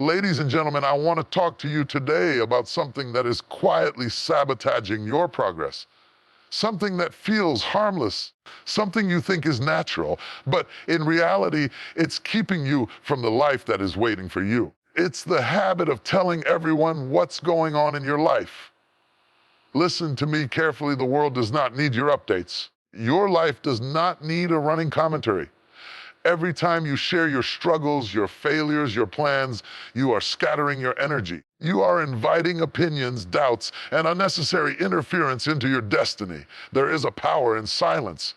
Ladies and gentlemen, I want to talk to you today about something that is quietly sabotaging your progress. Something that feels harmless, something you think is natural, but in reality, it's keeping you from the life that is waiting for you. It's the habit of telling everyone what's going on in your life. Listen to me carefully, the world does not need your updates. Your life does not need a running commentary. Every time you share your struggles, your failures, your plans, you are scattering your energy. You are inviting opinions, doubts, and unnecessary interference into your destiny. There is a power in silence.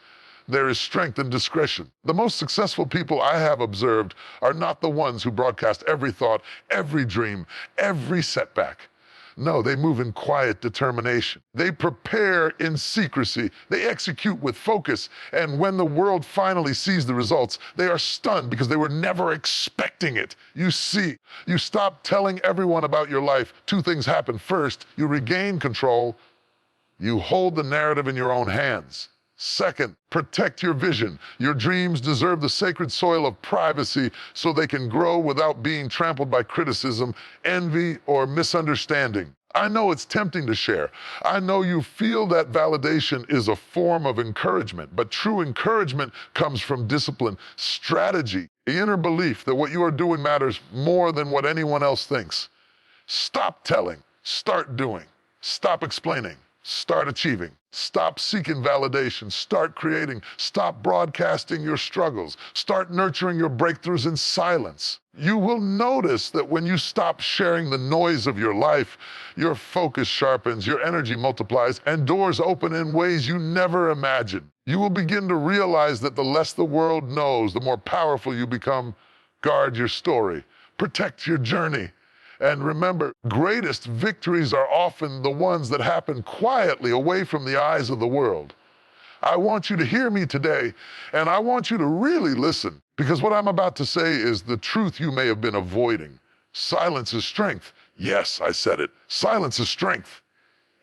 There is strength in discretion. The most successful people I have observed are not the ones who broadcast every thought, every dream, every setback. No, they move in quiet determination. They prepare in secrecy. They execute with focus. And when the world finally sees the results, they are stunned because they were never expecting it. You see, you stop telling everyone about your life. Two things happen. First, you regain control. You hold the narrative in your own hands. Second, protect your vision. Your dreams deserve the sacred soil of privacy so they can grow without being trampled by criticism, envy, or misunderstanding. I know it's tempting to share. I know you feel that validation is a form of encouragement, but true encouragement comes from discipline, strategy, the inner belief that what you are doing matters more than what anyone else thinks. Stop telling, start doing. Stop explaining, start achieving. Stop seeking validation, start creating. Stop broadcasting your struggles. Start nurturing your breakthroughs in silence. You will notice that when you stop sharing the noise of your life, your focus sharpens, your energy multiplies, and doors open in ways you never imagined. You will begin to realize that the less the world knows, the more powerful you become. Guard your story. Protect your journey. And remember, greatest victories are often the ones that happen quietly away from the eyes of the world. I want you to hear me today, and I want you to really listen, because what I'm about to say is the truth you may have been avoiding. Silence is strength. Yes, I said it. Silence is strength.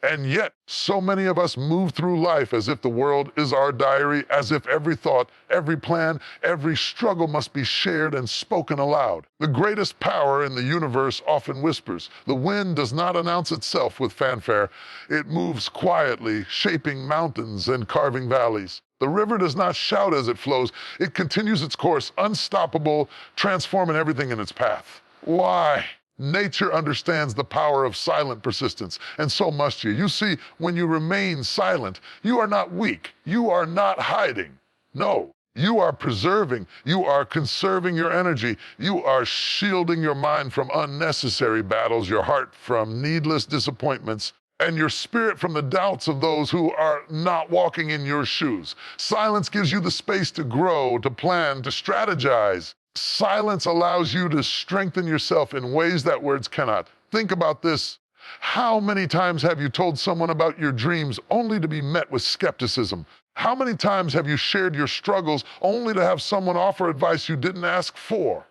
And yet, so many of us move through life as if the world is our diary, as if every thought, every plan, every struggle must be shared and spoken aloud. The greatest power in the universe often whispers. The wind does not announce itself with fanfare. It moves quietly, shaping mountains and carving valleys. The river does not shout as it flows. It continues its course, unstoppable, transforming everything in its path. Why? Nature understands the power of silent persistence, and so must you. You see, when you remain silent, you are not weak. You are not hiding. No, you are preserving. You are conserving your energy. You are shielding your mind from unnecessary battles, your heart from needless disappointments, and your spirit from the doubts of those who are not walking in your shoes. Silence gives you the space to grow, to plan, to strategize. Silence allows you to strengthen yourself in ways that words cannot. Think about this. How many times have you told someone about your dreams only to be met with skepticism? How many times have you shared your struggles only to have someone offer advice you didn't ask for?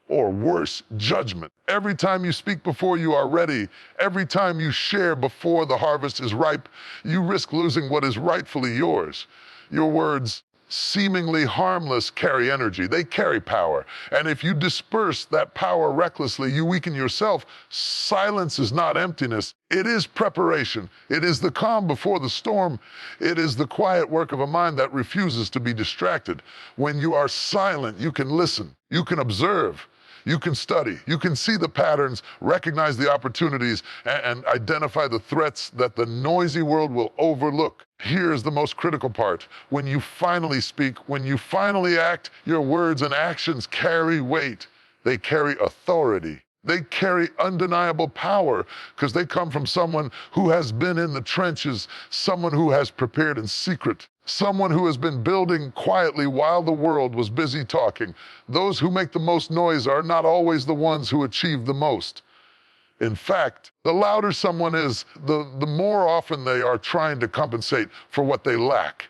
Or worse, judgment. Every time you speak before you are ready, every time you share before the harvest is ripe, you risk losing what is rightfully yours. Your words, seemingly harmless, carry energy. They carry power. And if you disperse that power recklessly, you weaken yourself. Silence is not emptiness. It is preparation. It is the calm before the storm. It is the quiet work of a mind that refuses to be distracted. When you are silent, you can listen. You can observe. You can study, you can see the patterns, recognize the opportunities, and identify the threats that the noisy world will overlook. Here's the most critical part. When you finally speak, when you finally act, your words and actions carry weight. They carry authority. They carry undeniable power because they come from someone who has been in the trenches, someone who has prepared in secret, someone who has been building quietly while the world was busy talking. Those who make the most noise are not always the ones who achieve the most. In fact, the louder someone is, the more often they are trying to compensate for what they lack.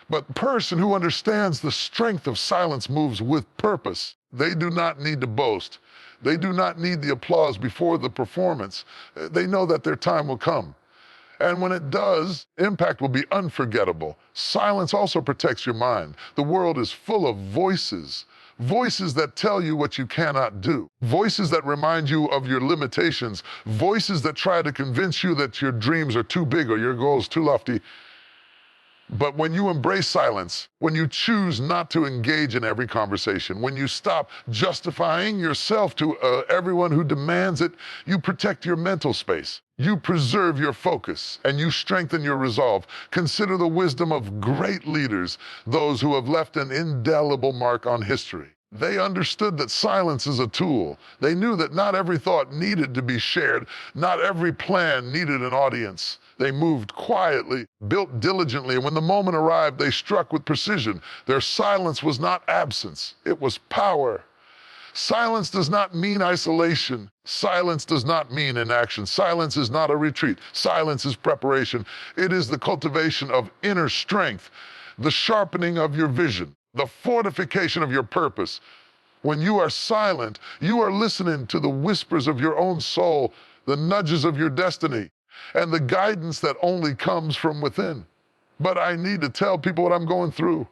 But the person who understands the strength of silence moves with purpose. They do not need to boast. They do not need the applause before the performance. They know that their time will come. And when it does, impact will be unforgettable. Silence also protects your mind. The world is full of voices, Voices that tell you what you cannot do. Voices that remind you of your limitations. Voices that try to convince you that your dreams are too big or your goals too lofty. But when you embrace silence, when you choose not to engage in every conversation, when you stop justifying yourself to everyone who demands it, you protect your mental space. You preserve your focus and you strengthen your resolve. Consider the wisdom of great leaders, those who have left an indelible mark on history. They understood that silence is a tool. They knew that not every thought needed to be shared, not every plan needed an audience. They moved quietly, built diligently, and when the moment arrived, they struck with precision. Their silence was not absence, it was power. Silence does not mean isolation. Silence does not mean inaction. Silence is not a retreat. Silence is preparation. It is the cultivation of inner strength, the sharpening of your vision, the fortification of your purpose. When you are silent, you are listening to the whispers of your own soul, the nudges of your destiny, and the guidance that only comes from within. But I need to tell people what I'm going through.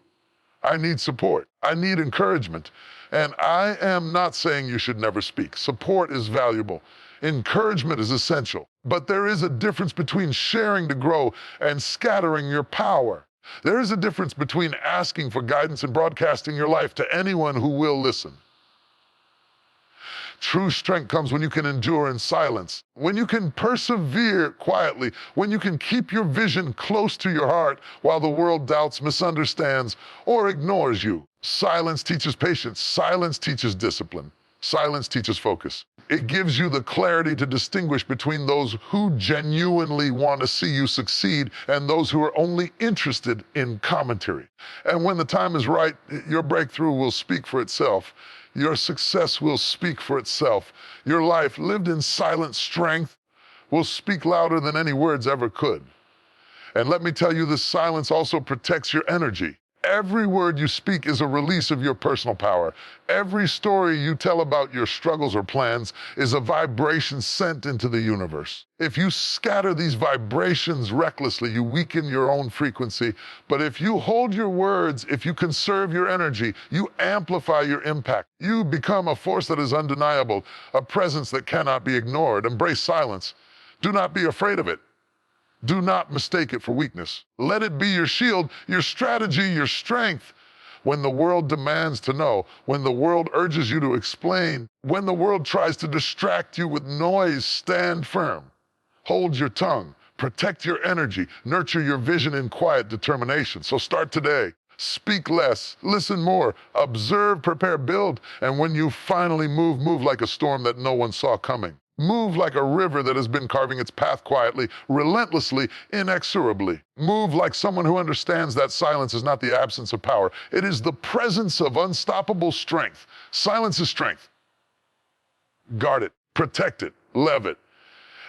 I need support. I need encouragement. And I am not saying you should never speak. Support is valuable. Encouragement is essential. But there is a difference between sharing to grow and scattering your power. There is a difference between asking for guidance and broadcasting your life to anyone who will listen. True strength comes when you can endure in silence, when you can persevere quietly, when you can keep your vision close to your heart while the world doubts, misunderstands, or ignores you. Silence teaches patience. Silence teaches discipline. Silence teaches focus. It gives you the clarity to distinguish between those who genuinely want to see you succeed and those who are only interested in commentary. And when the time is right, your breakthrough will speak for itself. Your success will speak for itself. Your life lived in silent strength will speak louder than any words ever could. And let me tell you, this silence also protects your energy. Every word you speak is a release of your personal power. Every story you tell about your struggles or plans is a vibration sent into the universe. If you scatter these vibrations recklessly, you weaken your own frequency. But if you hold your words, if you conserve your energy, you amplify your impact. You become a force that is undeniable, a presence that cannot be ignored. Embrace silence. Do not be afraid of it. Do not mistake it for weakness. Let it be your shield, your strategy, your strength. When the world demands to know, when the world urges you to explain, when the world tries to distract you with noise, stand firm. Hold your tongue. Protect your energy. Nurture your vision in quiet determination. So start today. Speak less, listen more, observe, prepare, build. And when you finally move, move like a storm that no one saw coming. Move like a river that has been carving its path quietly, relentlessly, inexorably. Move like someone who understands that silence is not the absence of power. It is the presence of unstoppable strength. Silence is strength. Guard it, protect it, love it.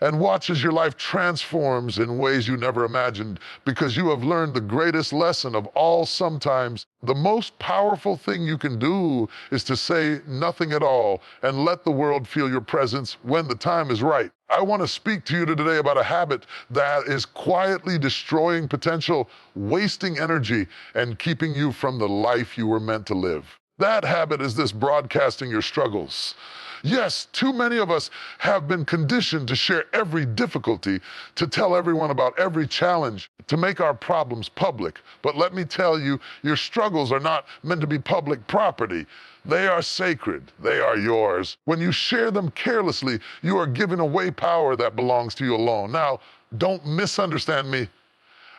And watch as your life transforms in ways you never imagined, because you have learned the greatest lesson of all. Sometimes the most powerful thing you can do is to say nothing at all and let the world feel your presence when the time is right. I want to speak to you today about a habit that is quietly destroying potential, wasting energy, and keeping you from the life you were meant to live. That habit is this: broadcasting your struggles. Yes, too many of us have been conditioned to share every difficulty, to tell everyone about every challenge, to make our problems public. But let me tell you, your struggles are not meant to be public property. They are sacred. They are yours. When you share them carelessly, you are giving away power that belongs to you alone. Now, don't misunderstand me.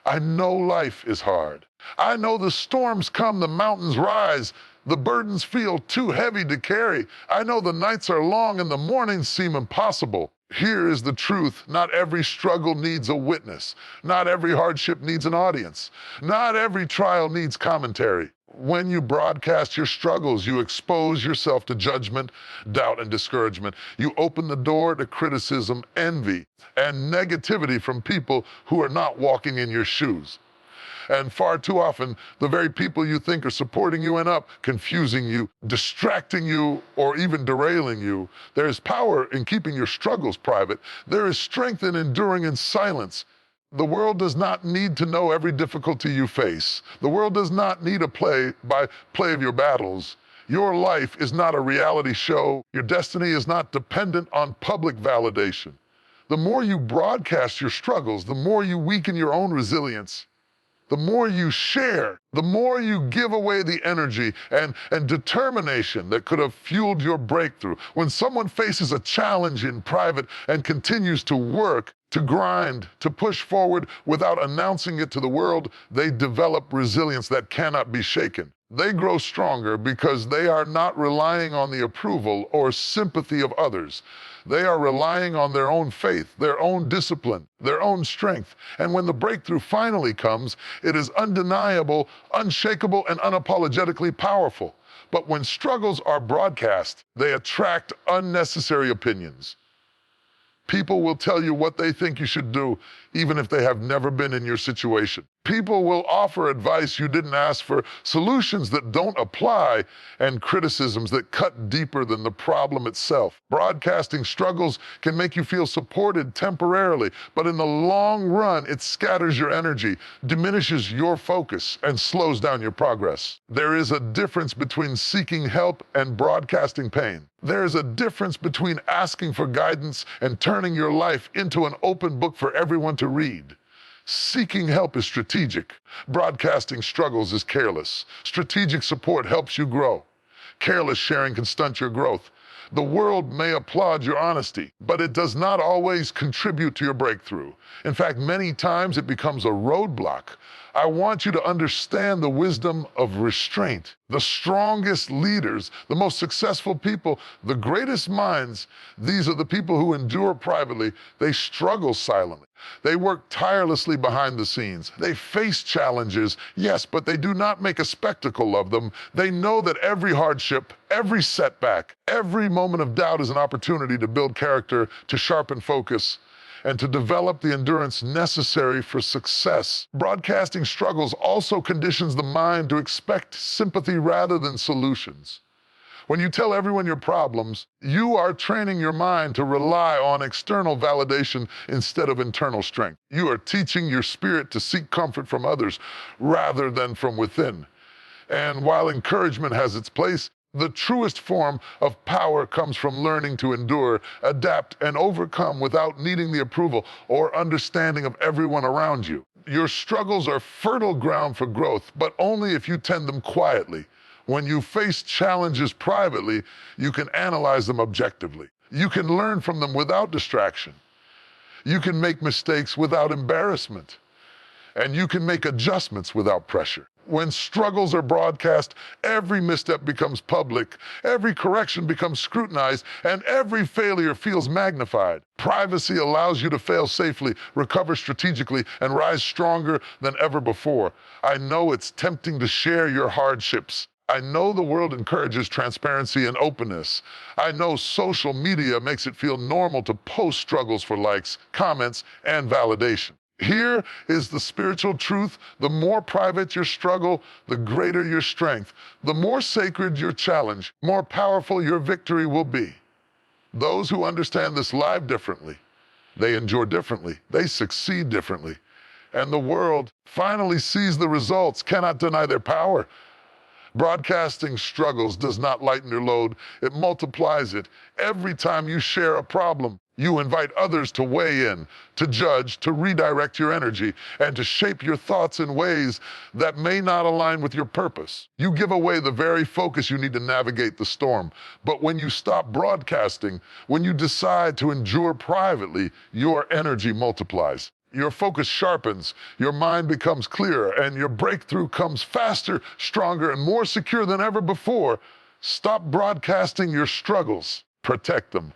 I know life is hard. I know the storms come, the mountains rise. The burdens feel too heavy to carry. I know the nights are long and the mornings seem impossible. Here is the truth. Not every struggle needs a witness. Not every hardship needs an audience. Not every trial needs commentary. When you broadcast your struggles, you expose yourself to judgment, doubt, and discouragement. You open the door to criticism, envy, and negativity from people who are not walking in your shoes. And far too often, the very people you think are supporting you end up confusing you, distracting you, or even derailing you. There is power in keeping your struggles private. There is strength in enduring in silence. The world does not need to know every difficulty you face. The world does not need a play-by-play of your battles. Your life is not a reality show. Your destiny is not dependent on public validation. The more you broadcast your struggles, the more you weaken your own resilience. The more you share, the more you give away the energy and determination that could have fueled your breakthrough. When someone faces a challenge in private and continues to work, to grind, to push forward without announcing it to the world, they develop resilience that cannot be shaken. They grow stronger because they are not relying on the approval or sympathy of others. They are relying on their own faith, their own discipline, their own strength. And when the breakthrough finally comes, it is undeniable, unshakable, and unapologetically powerful. But when struggles are broadcast, they attract unnecessary opinions. People will tell you what they think you should do, even if they have never been in your situation. People will offer advice you didn't ask for, solutions that don't apply, and criticisms that cut deeper than the problem itself. Broadcasting struggles can make you feel supported temporarily, but in the long run, it scatters your energy, diminishes your focus, and slows down your progress. There is a difference between seeking help and broadcasting pain. There is a difference between asking for guidance and turning your life into an open book for everyone to read. Seeking help is strategic. Broadcasting struggles is careless. Strategic support helps you grow. Careless sharing can stunt your growth. The world may applaud your honesty, but it does not always contribute to your breakthrough. In fact, many times it becomes a roadblock. I want you to understand the wisdom of restraint. The strongest leaders, the most successful people, the greatest minds, these are the people who endure privately. They struggle silently. They work tirelessly behind the scenes. They face challenges, yes, but they do not make a spectacle of them. They know that every hardship, every setback, every moment of doubt is an opportunity to build character, to sharpen focus, and to develop the endurance necessary for success. Broadcasting struggles also conditions the mind to expect sympathy rather than solutions. When you tell everyone your problems, you are training your mind to rely on external validation instead of internal strength. You are teaching your spirit to seek comfort from others rather than from within. And while encouragement has its place, the truest form of power comes from learning to endure, adapt, and overcome without needing the approval or understanding of everyone around you. Your struggles are fertile ground for growth, but only if you tend them quietly. When you face challenges privately, you can analyze them objectively. You can learn from them without distraction. You can make mistakes without embarrassment. And you can make adjustments without pressure. When struggles are broadcast, every misstep becomes public, every correction becomes scrutinized, and every failure feels magnified. Privacy allows you to fail safely, recover strategically, and rise stronger than ever before. I know it's tempting to share your hardships. I know the world encourages transparency and openness. I know social media makes it feel normal to post struggles for likes, comments, and validation. Here is the spiritual truth. The more private your struggle, the greater your strength. The more sacred your challenge, more powerful your victory will be. Those who understand this live differently. They endure differently. They succeed differently. And the world finally sees the results, cannot deny their power. Broadcasting struggles does not lighten your load, it multiplies it. Every time you share a problem, you invite others to weigh in, to judge, to redirect your energy, and to shape your thoughts in ways that may not align with your purpose. You give away the very focus you need to navigate the storm. But when you stop broadcasting, when you decide to endure privately, your energy multiplies. Your focus sharpens, your mind becomes clearer, and your breakthrough comes faster, stronger, and more secure than ever before. Stop broadcasting your struggles. Protect them.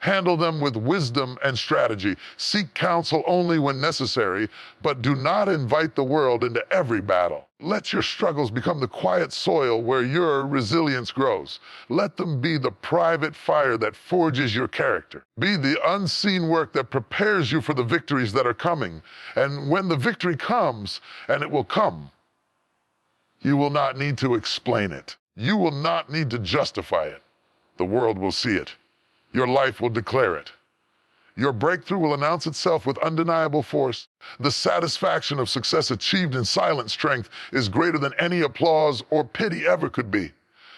Handle them with wisdom and strategy. Seek counsel only when necessary, but do not invite the world into every battle. Let your struggles become the quiet soil where your resilience grows. Let them be the private fire that forges your character. Be the unseen work that prepares you for the victories that are coming. And when the victory comes, and it will come, you will not need to explain it. You will not need to justify it. The world will see it. Your life will declare it. Your breakthrough will announce itself with undeniable force. The satisfaction of success achieved in silent strength is greater than any applause or pity ever could be.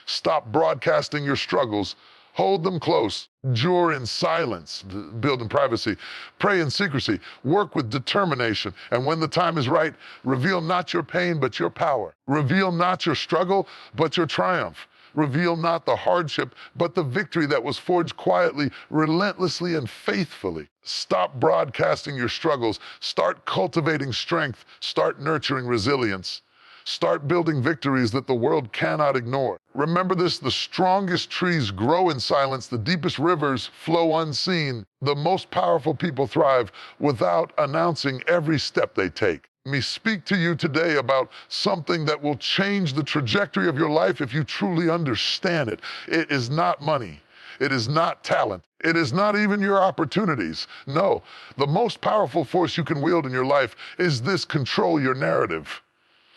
Stop broadcasting your struggles. Hold them close. Endure in silence. Build in privacy. Pray in secrecy. Work with determination. And when the time is right, reveal not your pain, but your power. Reveal not your struggle, but your triumph. Reveal not the hardship, but the victory that was forged quietly, relentlessly, and faithfully. Stop broadcasting your struggles. Start cultivating strength. Start nurturing resilience. Start building victories that the world cannot ignore. Remember this, the strongest trees grow in silence, the deepest rivers flow unseen, the most powerful people thrive without announcing every step they take. Let me speak to you today about something that will change the trajectory of your life if you truly understand it. It is not money. It is not talent. It is not even your opportunities. No, the most powerful force you can wield in your life is this: control your narrative.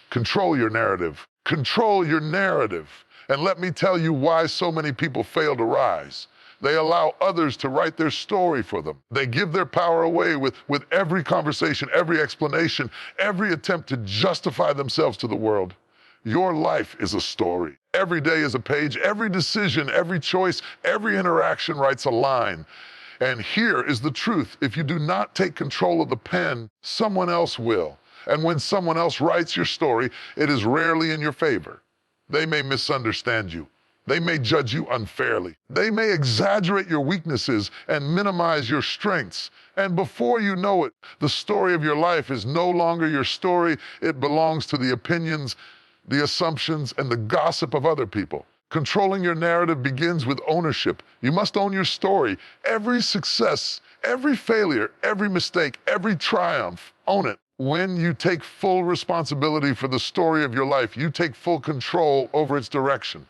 Control your narrative. Control your narrative. And let me tell you why so many people fail to rise. They allow others to write their story for them. They give their power away with every conversation, every explanation, every attempt to justify themselves to the world. Your life is a story. Every day is a page. Every decision, every choice, every interaction writes a line. And here is the truth. If you do not take control of the pen, someone else will. And when someone else writes your story, it is rarely in your favor. They may misunderstand you. They may judge you unfairly. They may exaggerate your weaknesses and minimize your strengths. And before you know it, the story of your life is no longer your story. It belongs to the opinions, the assumptions, and the gossip of other people. Controlling your narrative begins with ownership. You must own your story. Every success, every failure, every mistake, every triumph, own it. When you take full responsibility for the story of your life, you take full control over its direction.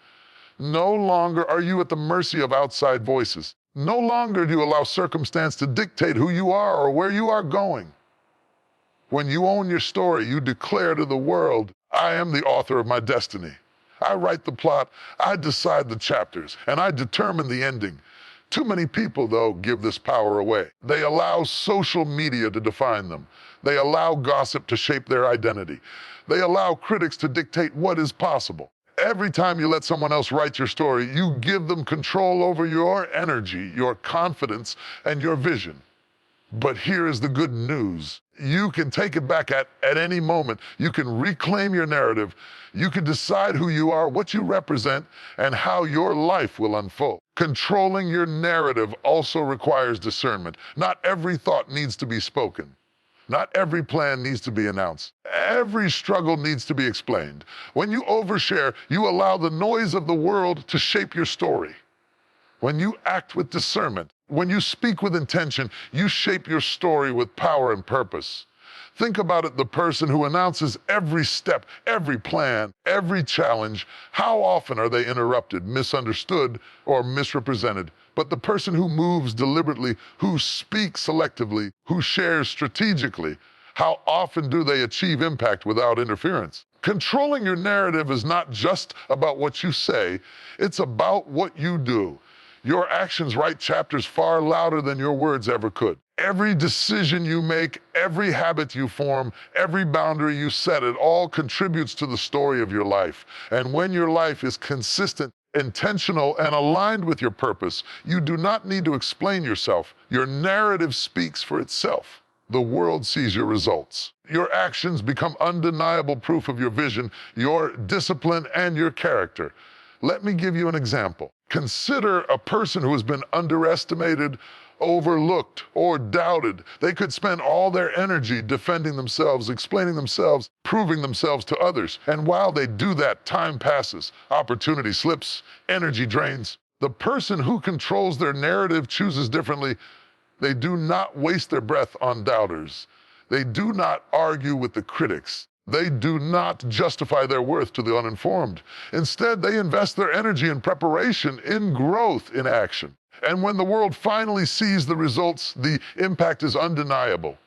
No longer are you at the mercy of outside voices. No longer do you allow circumstance to dictate who you are or where you are going. When you own your story, you declare to the world, I am the author of my destiny. I write the plot, I decide the chapters, and I determine the ending. Too many people, though, give this power away. They allow social media to define them. They allow gossip to shape their identity. They allow critics to dictate what is possible. Every time you let someone else write your story, you give them control over your energy, your confidence, and your vision. But here is the good news. You can take it back at any moment. You can reclaim your narrative. You can decide who you are, what you represent, and how your life will unfold. Controlling your narrative also requires discernment. Not every thought needs to be spoken. Not every plan needs to be announced. Every struggle needs to be explained. When you overshare, you allow the noise of the world to shape your story. When you act with discernment, when you speak with intention, you shape your story with power and purpose. Think about it, the person who announces every step, every plan, every challenge. How often are they interrupted, misunderstood, or misrepresented? But the person who moves deliberately, who speaks selectively, who shares strategically, how often do they achieve impact without interference? Controlling your narrative is not just about what you say, it's about what you do. Your actions write chapters far louder than your words ever could. Every decision you make, every habit you form, every boundary you set, it all contributes to the story of your life. And when your life is consistent, intentional, and aligned with your purpose, you do not need to explain yourself. Your narrative speaks for itself. The world sees your results. Your actions become undeniable proof of your vision, your discipline, and your character. Let me give you an example. Consider a person who has been underestimated, overlooked, or doubted. They could spend all their energy defending themselves, explaining themselves, proving themselves to others. And while they do that, time passes, opportunity slips, energy drains. The person who controls their narrative chooses differently. They do not waste their breath on doubters. They do not argue with the critics. They do not justify their worth to the uninformed. Instead, they invest their energy in preparation, in growth, in action. And when the world finally sees the results, the impact is undeniable.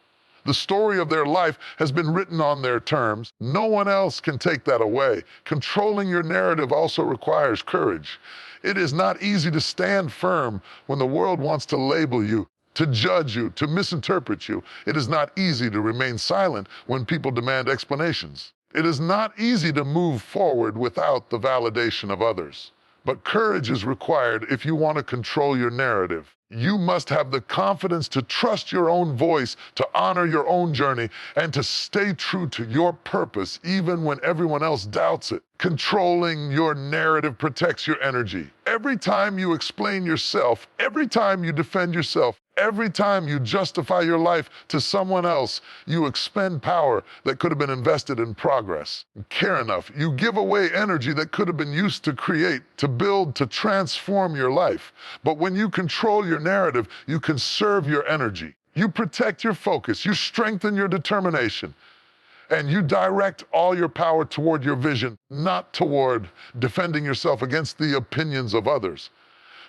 The story of their life has been written on their terms. No one else can take that away. Controlling your narrative also requires courage. It is not easy to stand firm when the world wants to label you, to judge you, to misinterpret you. It is not easy to remain silent when people demand explanations. It is not easy to move forward without the validation of others. But courage is required if you want to control your narrative. You must have the confidence to trust your own voice, to honor your own journey, and to stay true to your purpose even when everyone else doubts it. Controlling your narrative protects your energy. Every time you explain yourself, every time you defend yourself, every time you justify your life to someone else, you expend power that could have been invested in progress. Care enough, you give away energy that could have been used to create, to build, to transform your life. But when you control your narrative, you conserve your energy. You protect your focus, you strengthen your determination, and you direct all your power toward your vision, not toward defending yourself against the opinions of others.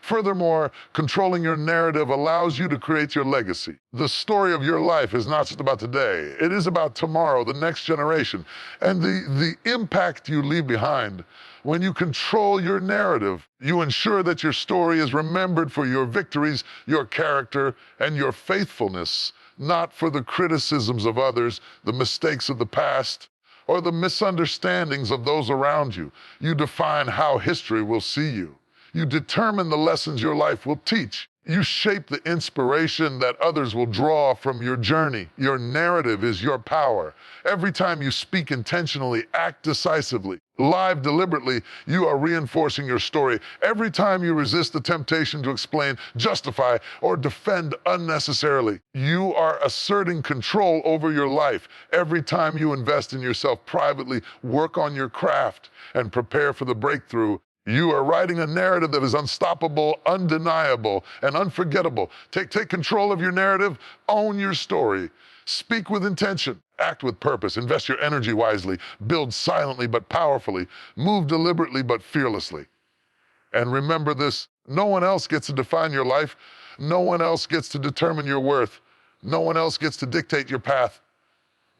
Furthermore, controlling your narrative allows you to create your legacy. The story of your life is not just about today. It is about tomorrow, the next generation, and the impact you leave behind. When you control your narrative, you ensure that your story is remembered for your victories, your character, and your faithfulness, not for the criticisms of others, the mistakes of the past, or the misunderstandings of those around you. You define how history will see you. You determine the lessons your life will teach. You shape the inspiration that others will draw from your journey. Your narrative is your power. Every time you speak intentionally, act decisively, live deliberately, you are reinforcing your story. Every time you resist the temptation to explain, justify, or defend unnecessarily, you are asserting control over your life. Every time you invest in yourself privately, work on your craft, and prepare for the breakthrough, you are writing a narrative that is unstoppable, undeniable, and unforgettable. Take control of your narrative, own your story. Speak with intention, act with purpose, invest your energy wisely, build silently but powerfully, move deliberately but fearlessly. And remember this, no one else gets to define your life. No one else gets to determine your worth. No one else gets to dictate your path.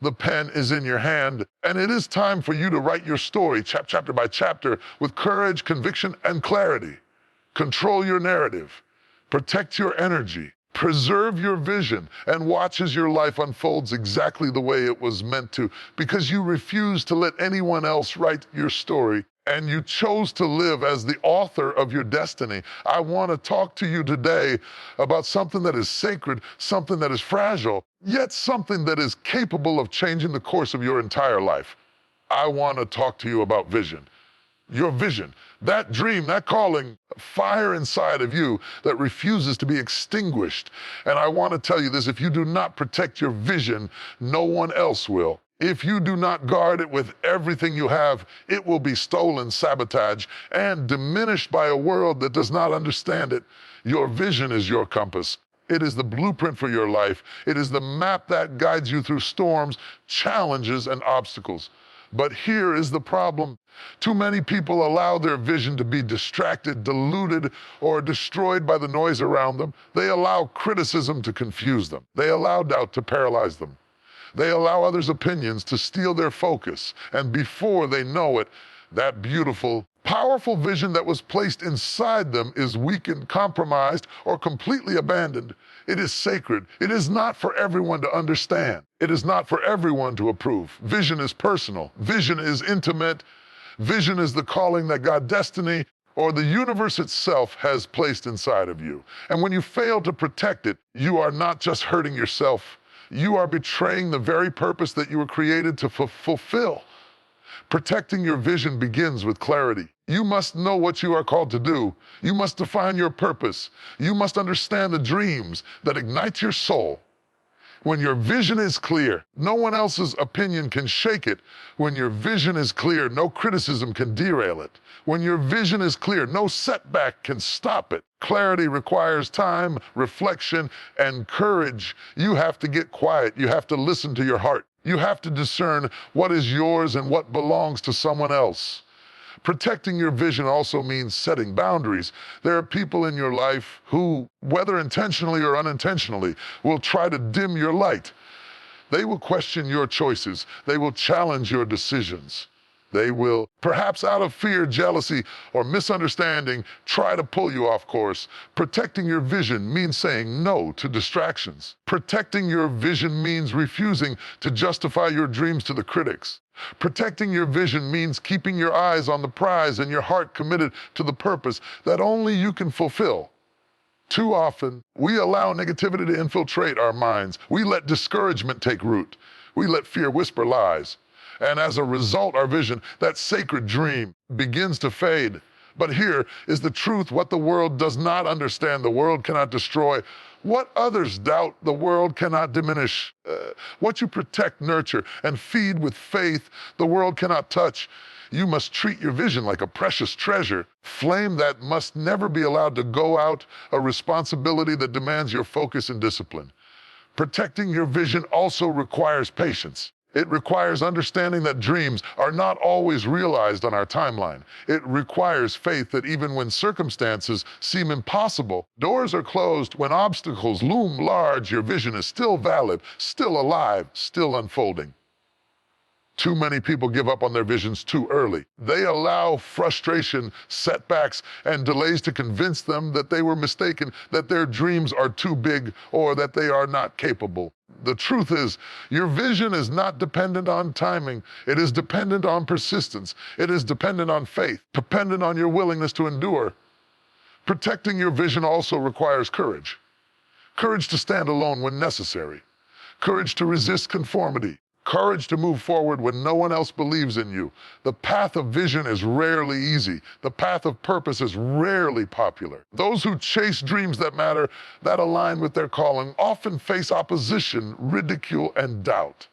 The pen is in your hand, and it is time for you to write your story chapter by chapter with courage, conviction, and clarity. Control your narrative, protect your energy, preserve your vision, and watch as your life unfolds exactly the way it was meant to, because you refuse to let anyone else write your story, and you chose to live as the author of your destiny. I want to talk to you today about something that is sacred, something that is fragile, yet something that is capable of changing the course of your entire life. I want to talk to you about vision. Your vision, that dream, that calling, fire inside of you that refuses to be extinguished. And I want to tell you this, if you do not protect your vision, no one else will. If you do not guard it with everything you have, it will be stolen, sabotaged, and diminished by a world that does not understand it. Your vision is your compass. It is the blueprint for your life. It is the map that guides you through storms, challenges, and obstacles. But here is the problem. Too many people allow their vision to be distracted, diluted, or destroyed by the noise around them. They allow criticism to confuse them. They allow doubt to paralyze them. They allow others' opinions to steal their focus. And before they know it, that beautiful, powerful vision that was placed inside them is weakened, compromised, or completely abandoned. It is sacred. It is not for everyone to understand. It is not for everyone to approve. Vision is personal. Vision is intimate. Vision is the calling that God, destiny, or the universe itself has placed inside of you. And when you fail to protect it, you are not just hurting yourself. You are betraying the very purpose that you were created to fulfill. Protecting your vision begins with clarity. You must know what you are called to do. You must define your purpose. You must understand the dreams that ignite your soul. When your vision is clear, no one else's opinion can shake it. When your vision is clear, no criticism can derail it. When your vision is clear, no setback can stop it. Clarity requires time, reflection, and courage. You have to get quiet. You have to listen to your heart. You have to discern what is yours and what belongs to someone else. Protecting your vision also means setting boundaries. There are people in your life who, whether intentionally or unintentionally, will try to dim your light. They will question your choices. They will challenge your decisions. They will Perhaps out of fear, jealousy, or misunderstanding, try to pull you off course. Protecting your vision means saying no to distractions. Protecting your vision means refusing to justify your dreams to the critics. Protecting your vision means keeping your eyes on the prize and your heart committed to the purpose that only you can fulfill. Too often, we allow negativity to infiltrate our minds. We let discouragement take root. We let fear whisper lies. And as a result, our vision, that sacred dream, begins to fade. But here is the truth: what the world does not understand, the world cannot destroy. What others doubt, the world cannot diminish. What you protect, nurture, and feed with faith, the world cannot touch. You must treat your vision like a precious treasure, flame that must never be allowed to go out, a responsibility that demands your focus and discipline. Protecting your vision also requires patience. It requires understanding that dreams are not always realized on our timeline. It requires faith that even when circumstances seem impossible, doors are closed, when obstacles loom large, your vision is still valid, still alive, still unfolding. Too many people give up on their visions too early. They allow frustration, setbacks, and delays to convince them that they were mistaken, that their dreams are too big, or that they are not capable. The truth is, your vision is not dependent on timing. It is dependent on persistence. It is dependent on faith, dependent on your willingness to endure. Protecting your vision also requires courage. Courage to stand alone when necessary. Courage to resist conformity. Courage to move forward when no one else believes in you. The path of vision is rarely easy. The path of purpose is rarely popular. Those who chase dreams that matter, that align with their calling, often face opposition, ridicule, and doubt.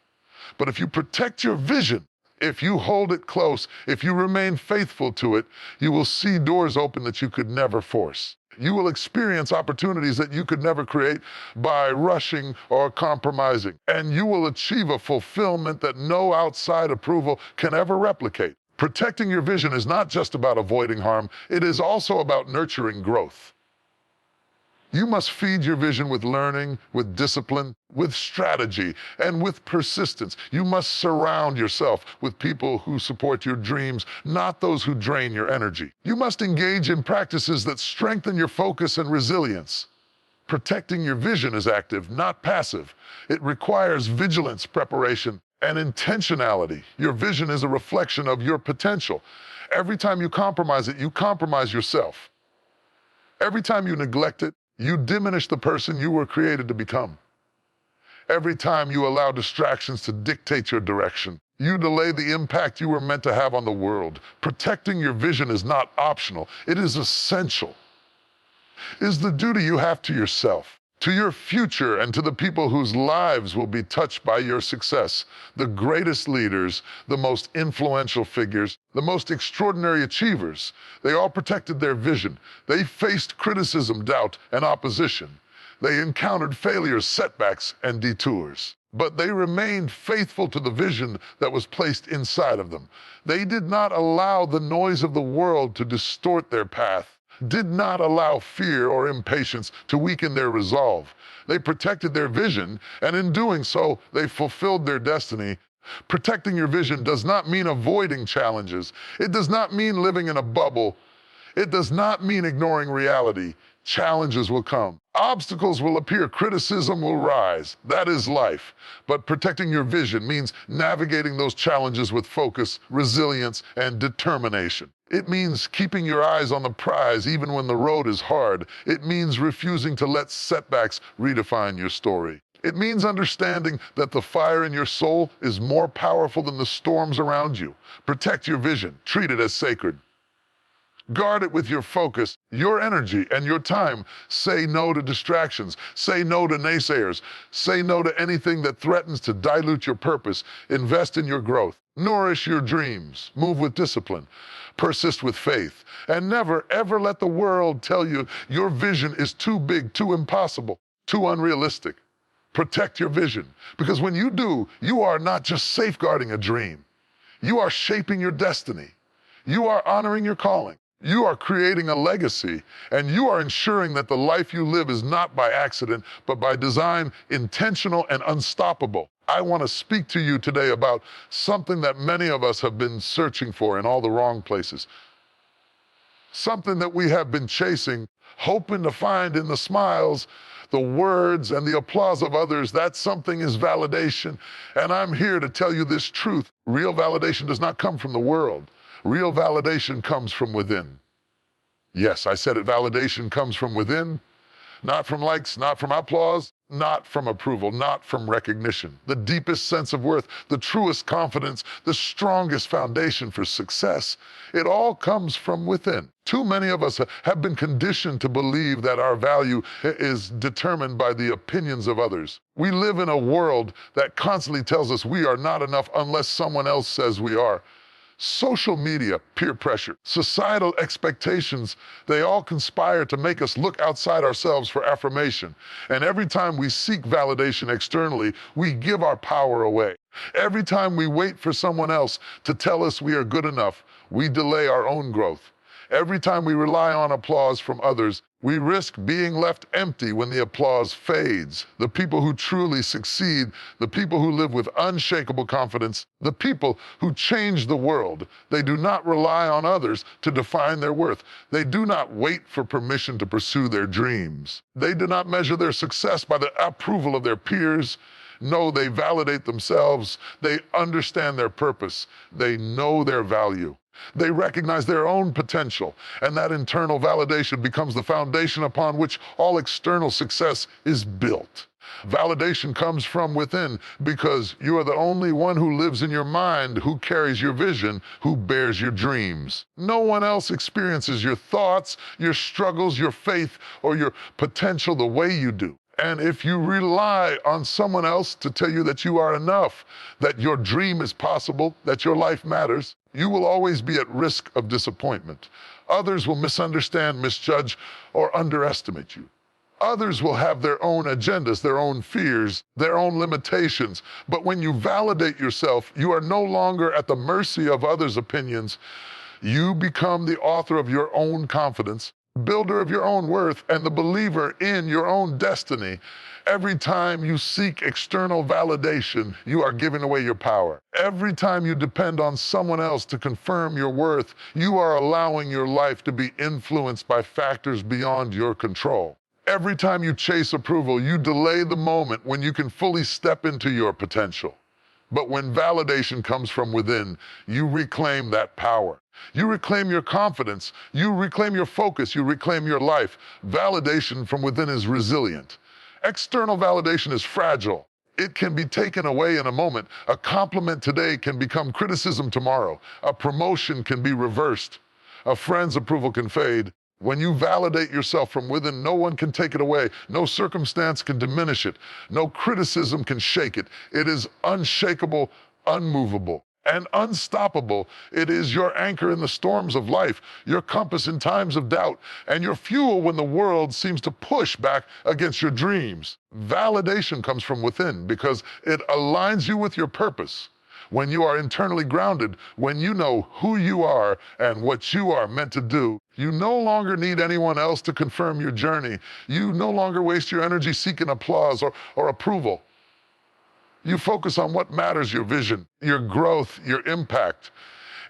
But if you protect your vision, if you hold it close, if you remain faithful to it, you will see doors open that you could never force. You will experience opportunities that you could never create by rushing or compromising. And you will achieve a fulfillment that no outside approval can ever replicate. Protecting your vision is not just about avoiding harm, it is also about nurturing growth. You must feed your vision with learning, with discipline, with strategy, and with persistence. You must surround yourself with people who support your dreams, not those who drain your energy. You must engage in practices that strengthen your focus and resilience. Protecting your vision is active, not passive. It requires vigilance, preparation, and intentionality. Your vision is a reflection of your potential. Every time you compromise it, you compromise yourself. Every time you neglect it, you diminish the person you were created to become. Every time you allow distractions to dictate your direction, you delay the impact you were meant to have on the world. Protecting your vision is not optional, it is essential. It is the duty you have to yourself, to your future, and to the people whose lives will be touched by your success. The greatest leaders, the most influential figures, the most extraordinary achievers, they all protected their vision. They faced criticism, doubt, and opposition. They encountered failures, setbacks, and detours. But they remained faithful to the vision that was placed inside of them. They did not allow the noise of the world to distort their path, did not allow fear or impatience to weaken their resolve. They protected their vision, and in doing so, they fulfilled their destiny. Protecting your vision does not mean avoiding challenges. It does not mean living in a bubble. It does not mean ignoring reality. Challenges will come. Obstacles will appear. Criticism will rise. That is life. But protecting your vision means navigating those challenges with focus, resilience, and determination. It means keeping your eyes on the prize even when the road is hard. It means refusing to let setbacks redefine your story. It means understanding that the fire in your soul is more powerful than the storms around you. Protect your vision. Treat it as sacred. Guard it with your focus, your energy, and your time. Say no to distractions. Say no to naysayers. Say no to anything that threatens to dilute your purpose. Invest in your growth. Nourish your dreams. Move with discipline. Persist with faith. And never, ever let the world tell you your vision is too big, too impossible, too unrealistic. Protect your vision. Because when you do, you are not just safeguarding a dream. You are shaping your destiny. You are honoring your calling. You are creating a legacy, and you are ensuring that the life you live is not by accident, but by design, intentional and unstoppable. I want to speak to you today about something that many of us have been searching for in all the wrong places. Something that we have been chasing, hoping to find in the smiles, the words, and the applause of others. That something is validation. And I'm here to tell you this truth. Real validation does not come from the world. Real validation comes from within. Yes, I said it. Validation comes from within, not from likes, not from applause, not from approval, not from recognition. The deepest sense of worth, the truest confidence, the strongest foundation for success, it all comes from within. Too many of us have been conditioned to believe that our value is determined by the opinions of others. We live in a world that constantly tells us we are not enough unless someone else says we are. Social media, peer pressure, societal expectations, they all conspire to make us look outside ourselves for affirmation. And every time we seek validation externally, we give our power away. Every time we wait for someone else to tell us we are good enough, we delay our own growth. Every time we rely on applause from others, we risk being left empty when the applause fades. The people who truly succeed, the people who live with unshakable confidence, the people who change the world, they do not rely on others to define their worth. They do not wait for permission to pursue their dreams. They do not measure their success by the approval of their peers. No, they validate themselves. They understand their purpose. They know their value. They recognize their own potential, and that internal validation becomes the foundation upon which all external success is built. Validation comes from within because you are the only one who lives in your mind, who carries your vision, who bears your dreams. No one else experiences your thoughts, your struggles, your faith, or your potential the way you do. And if you rely on someone else to tell you that you are enough, that your dream is possible, that your life matters, you will always be at risk of disappointment. Others will misunderstand, misjudge, or underestimate you. Others will have their own agendas, their own fears, their own limitations. But when you validate yourself, you are no longer at the mercy of others' opinions. You become the author of your own confidence, builder of your own worth, and the believer in your own destiny. Every time you seek external validation, you are giving away your power. Every time you depend on someone else to confirm your worth, you are allowing your life to be influenced by factors beyond your control. Every time you chase approval, you delay the moment when you can fully step into your potential. But when validation comes from within, you reclaim that power. You reclaim your confidence. You reclaim your focus. You reclaim your life. Validation from within is resilient. External validation is fragile. It can be taken away in a moment. A compliment today can become criticism tomorrow. A promotion can be reversed. A friend's approval can fade. When you validate yourself from within, no one can take it away. No circumstance can diminish it. No criticism can shake it. It is unshakable, unmovable, and unstoppable. It is your anchor in the storms of life, your compass in times of doubt, and your fuel when the world seems to push back against your dreams. Validation comes from within because it aligns you with your purpose. When you are internally grounded, when you know who you are and what you are meant to do, you no longer need anyone else to confirm your journey. You no longer waste your energy seeking applause or approval. You focus on what matters, your vision, your growth, your impact.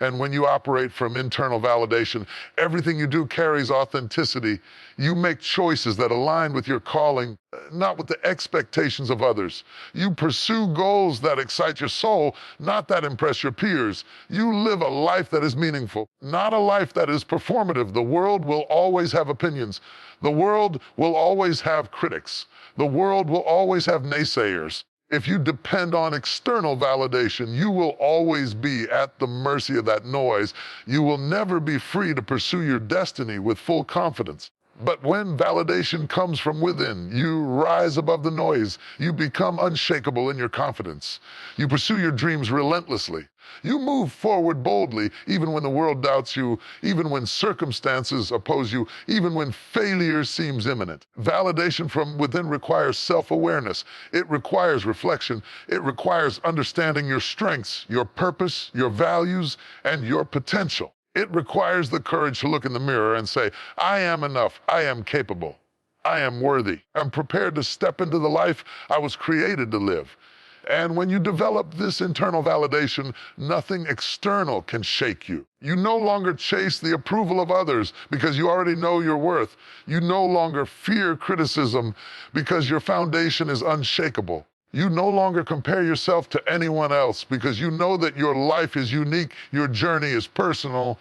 And when you operate from internal validation, everything you do carries authenticity. You make choices that align with your calling, not with the expectations of others. You pursue goals that excite your soul, not that impress your peers. You live a life that is meaningful, not a life that is performative. The world will always have opinions. The world will always have critics. The world will always have naysayers. If you depend on external validation, you will always be at the mercy of that noise. You will never be free to pursue your destiny with full confidence. But when validation comes from within, you rise above the noise. You become unshakable in your confidence. You pursue your dreams relentlessly. You move forward boldly, even when the world doubts you, even when circumstances oppose you, even when failure seems imminent. Validation from within requires self-awareness. It requires reflection. It requires understanding your strengths, your purpose, your values, and your potential. It requires the courage to look in the mirror and say, I am enough, I am capable, I am worthy. I'm prepared to step into the life I was created to live. And when you develop this internal validation, nothing external can shake you. You no longer chase the approval of others because you already know your worth. You no longer fear criticism because your foundation is unshakable. You no longer compare yourself to anyone else because you know that your life is unique, your journey is personal,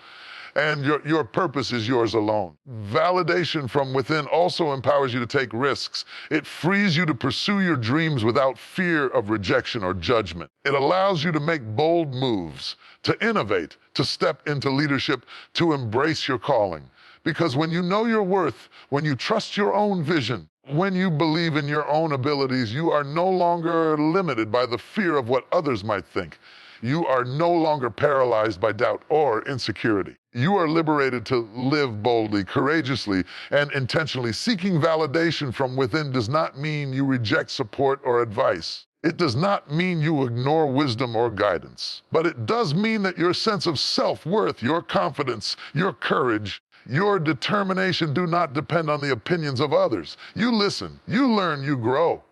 and your purpose is yours alone. Validation from within also empowers you to take risks. It frees you to pursue your dreams without fear of rejection or judgment. It allows you to make bold moves, to innovate, to step into leadership, to embrace your calling. Because when you know your worth, when you trust your own vision, when you believe in your own abilities, you are no longer limited by the fear of what others might think. You are no longer paralyzed by doubt or insecurity. You are liberated to live boldly, courageously, and intentionally. Seeking validation from within does not mean you reject support or advice. It does not mean you ignore wisdom or guidance. But it does mean that your sense of self-worth, your confidence, your courage, your determination do not depend on the opinions of others. You listen, you learn, you grow.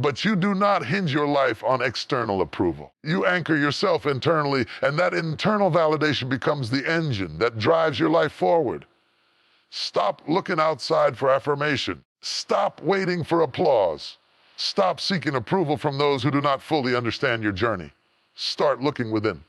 But you do not hinge your life on external approval. You anchor yourself internally, and that internal validation becomes the engine that drives your life forward. Stop looking outside for affirmation. Stop waiting for applause. Stop seeking approval from those who do not fully understand your journey. Start looking within.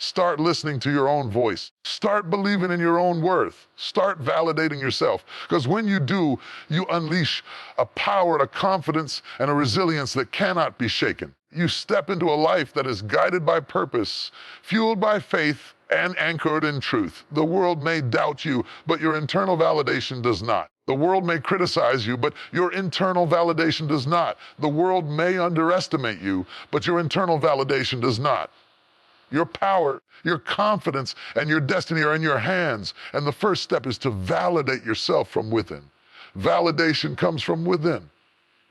Start listening to your own voice. Start believing in your own worth. Start validating yourself. Because when you do, you unleash a power, a confidence, and a resilience that cannot be shaken. You step into a life that is guided by purpose, fueled by faith, and anchored in truth. The world may doubt you, but your internal validation does not. The world may criticize you, but your internal validation does not. The world may underestimate you, but your internal validation does not. Your power, your confidence, and your destiny are in your hands. And the first step is to validate yourself from within. Validation comes from within.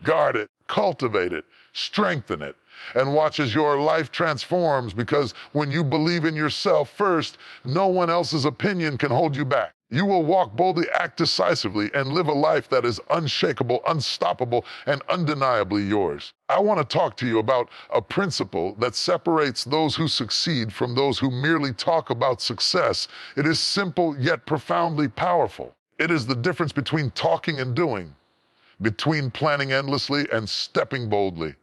Guard it, cultivate it, strengthen it, and watch as your life transforms, because when you believe in yourself first, no one else's opinion can hold you back. You will walk boldly, act decisively, and live a life that is unshakable, unstoppable, and undeniably yours. I want to talk to you about a principle that separates those who succeed from those who merely talk about success. It is simple yet profoundly powerful. It is the difference between talking and doing, between planning endlessly and stepping boldly,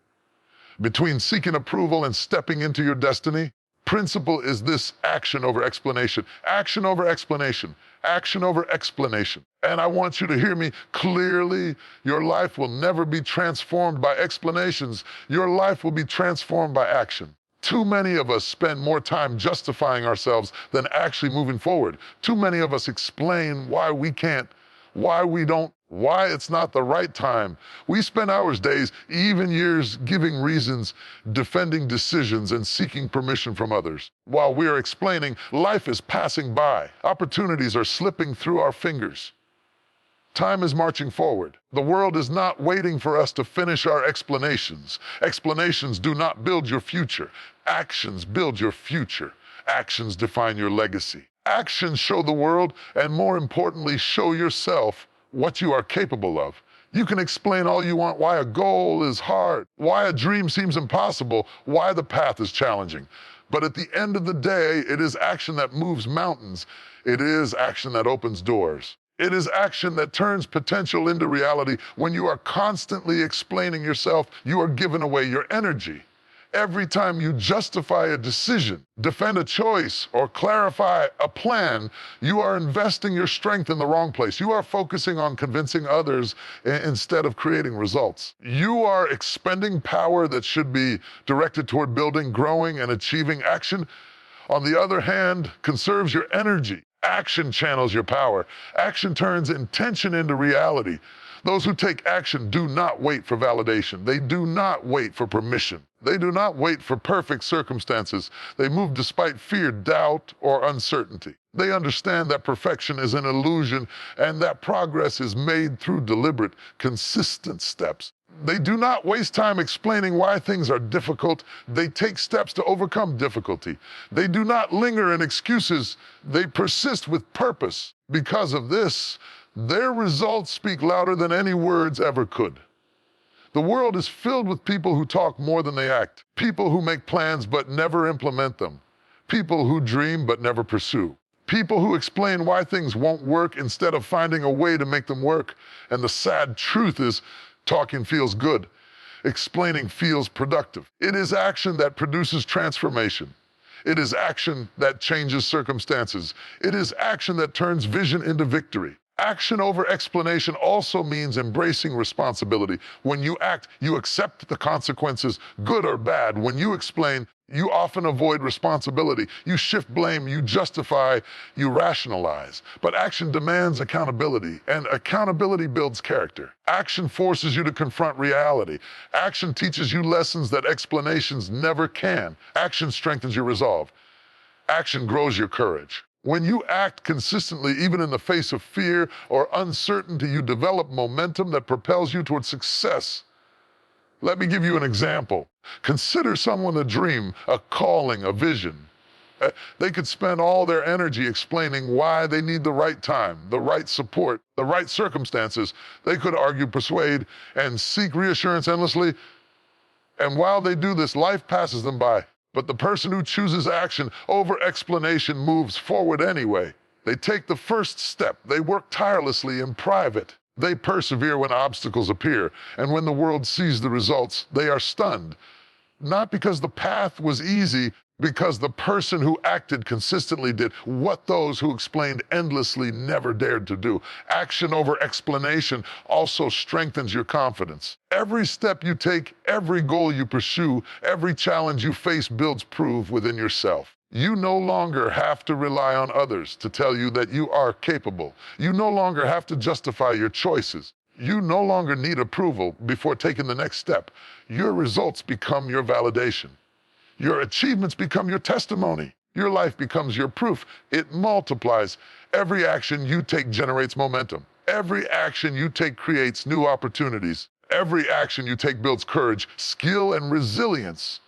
between seeking approval and stepping into your destiny. Principle is this: action over explanation, action over explanation, action over explanation. And I want you to hear me clearly. Your life will never be transformed by explanations. Your life will be transformed by action. Too many of us spend more time justifying ourselves than actually moving forward. Too many of us explain why we can't, why we don't, why it's not the right time. We spend hours, days, even years giving reasons, defending decisions, and seeking permission from others. While we are explaining, life is passing by. Opportunities are slipping through our fingers. Time is marching forward. The world is not waiting for us to finish our explanations. Explanations do not build your future. Actions build your future. Actions define your legacy. Actions show the world, and more importantly, show yourself what you are capable of. You can explain all you want why a goal is hard, why a dream seems impossible, why the path is challenging. But at the end of the day, it is action that moves mountains. It is action that opens doors. It is action that turns potential into reality. When you are constantly explaining yourself, you are giving away your energy. Every time you justify a decision, defend a choice, or clarify a plan, you are investing your strength in the wrong place. You are focusing on convincing others instead of creating results. You are expending power that should be directed toward building, growing, and achieving. Action, on the other hand, conserves your energy. Action channels your power. Action turns intention into reality. Those who take action do not wait for validation. They do not wait for permission. They do not wait for perfect circumstances. They move despite fear, doubt, or uncertainty. They understand that perfection is an illusion and that progress is made through deliberate, consistent steps. They do not waste time explaining why things are difficult. They take steps to overcome difficulty. They do not linger in excuses. They persist with purpose. Because of this, their results speak louder than any words ever could. The world is filled with people who talk more than they act, people who make plans but never implement them, people who dream but never pursue, people who explain why things won't work instead of finding a way to make them work. And the sad truth is, talking feels good. Explaining feels productive. It is action that produces transformation. It is action that changes circumstances. It is action that turns vision into victory. Action over explanation also means embracing responsibility. When you act, you accept the consequences, good or bad. When you explain, you often avoid responsibility. You shift blame, you justify, you rationalize. But action demands accountability, and accountability builds character. Action forces you to confront reality. Action teaches you lessons that explanations never can. Action strengthens your resolve. Action grows your courage. When you act consistently, even in the face of fear or uncertainty, you develop momentum that propels you towards success. Let me give you an example. Consider someone a dream, a calling, a vision. They could spend all their energy explaining why they need the right time, the right support, the right circumstances. They could argue, persuade, and seek reassurance endlessly. And while they do this, life passes them by. But the person who chooses action over explanation moves forward anyway. They take the first step. They work tirelessly in private. They persevere when obstacles appear. And when the world sees the results, they are stunned. Not because the path was easy, because the person who acted consistently did what those who explained endlessly never dared to do. Action over explanation also strengthens your confidence. Every step you take, every goal you pursue, every challenge you face builds proof within yourself. You no longer have to rely on others to tell you that you are capable. You no longer have to justify your choices. You no longer need approval before taking the next step. Your results become your validation. Your achievements become your testimony. Your life becomes your proof. It multiplies. Every action you take generates momentum. Every action you take creates new opportunities. Every action you take builds courage, skill, and resilience.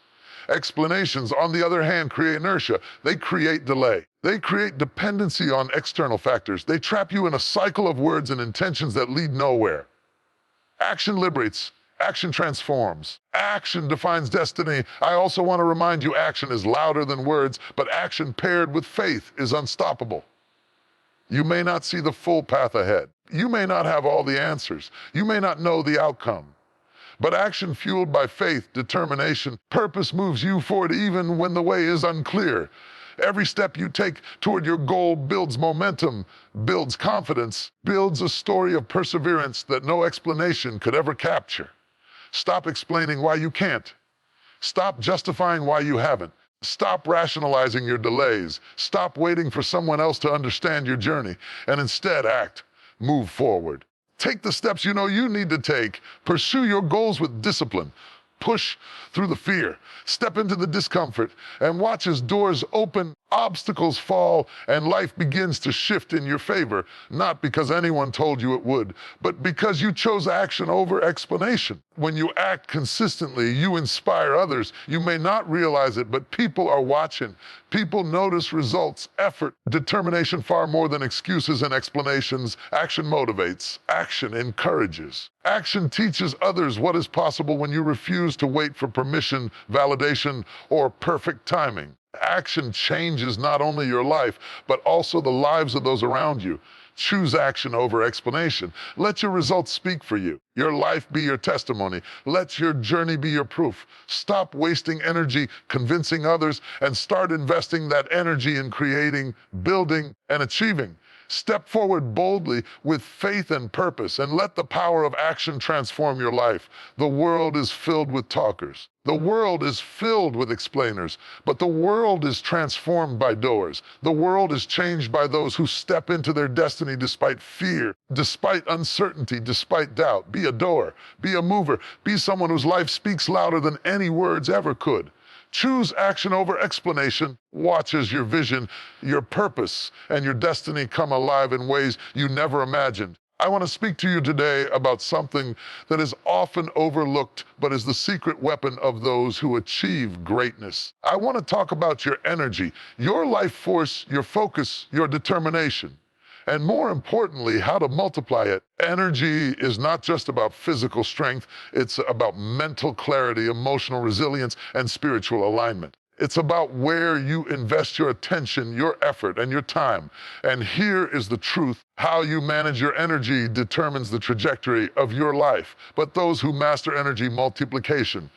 Explanations, on the other hand, create inertia. They create delay. They create dependency on external factors. They trap you in a cycle of words and intentions that lead nowhere. Action liberates. Action transforms. Action defines destiny. I also want to remind you, action is louder than words, but action paired with faith is unstoppable. You may not see the full path ahead. You may not have all the answers. You may not know the outcome. But action fueled by faith, determination, purpose moves you forward even when the way is unclear. Every step you take toward your goal builds momentum, builds confidence, builds a story of perseverance that no explanation could ever capture. Stop explaining why you can't. Stop justifying why you haven't. Stop rationalizing your delays. Stop waiting for someone else to understand your journey, and instead act. Move forward. Take the steps you know you need to take. Pursue your goals with discipline. Push through the fear. Step into the discomfort and watch as doors open, obstacles fall, and life begins to shift in your favor, not because anyone told you it would, but because you chose action over explanation. When you act consistently, you inspire others. You may not realize it, but people are watching. People notice results, effort, determination far more than excuses and explanations. Action motivates. Action encourages. Action teaches others what is possible when you refuse to wait for permission, validation, or perfect timing. Action changes not only your life, but also the lives of those around you. Choose action over explanation. Let your results speak for you. Your life be your testimony. Let your journey be your proof. Stop wasting energy convincing others and start investing that energy in creating, building, and achieving. Step forward boldly with faith and purpose and let the power of action transform your life. The world is filled with talkers. The world is filled with explainers, but the world is transformed by doers. The world is changed by those who step into their destiny despite fear, despite uncertainty, despite doubt. Be a doer, be a mover, be someone whose life speaks louder than any words ever could. Choose action over explanation. Watch as your vision, your purpose, and your destiny come alive in ways you never imagined. I want to speak to you today about something that is often overlooked, but is the secret weapon of those who achieve greatness. I want to talk about your energy, your life force, your focus, your determination, and more importantly, how to multiply it. Energy is not just about physical strength, it's about mental clarity, emotional resilience, and spiritual alignment. It's about where you invest your attention, your effort, and your time. And here is the truth. How you manage your energy determines the trajectory of your life. But those who master energy multiplication,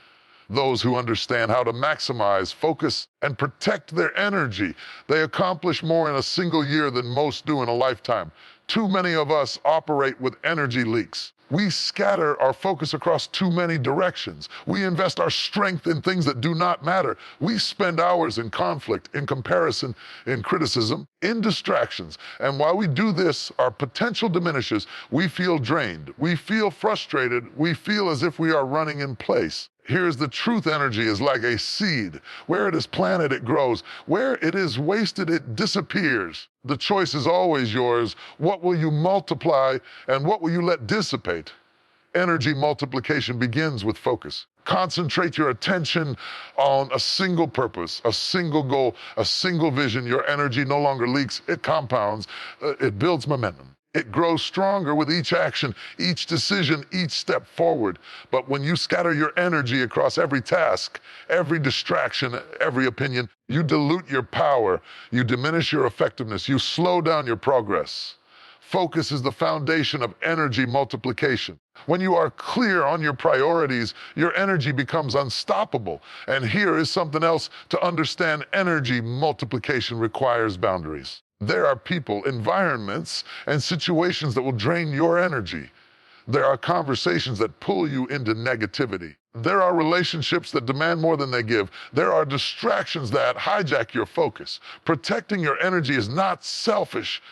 those who understand how to maximize, focus, and protect their energy, they accomplish more in a single year than most do in a lifetime. Too many of us operate with energy leaks. We scatter our focus across too many directions. We invest our strength in things that do not matter. We spend hours in conflict, in comparison, in criticism, in distractions. And while we do this, our potential diminishes. We feel drained. We feel frustrated. We feel as if we are running in place. Here's the truth. Energy is like a seed. Where it is planted, it grows. Where it is wasted, it disappears. The choice is always yours. What will you multiply and what will you let dissipate? Energy multiplication begins with focus. Concentrate your attention on a single purpose, a single goal, a single vision. Your energy no longer leaks. It compounds. It builds momentum. It grows stronger with each action, each decision, each step forward. But when you scatter your energy across every task, every distraction, every opinion, you dilute your power, you diminish your effectiveness, you slow down your progress. Focus is the foundation of energy multiplication. When you are clear on your priorities, your energy becomes unstoppable. And here is something else to understand: energy multiplication requires boundaries. There are people, environments, and situations that will drain your energy. There are conversations that pull you into negativity. There are relationships that demand more than they give. There are distractions that hijack your focus. Protecting your energy is not selfish.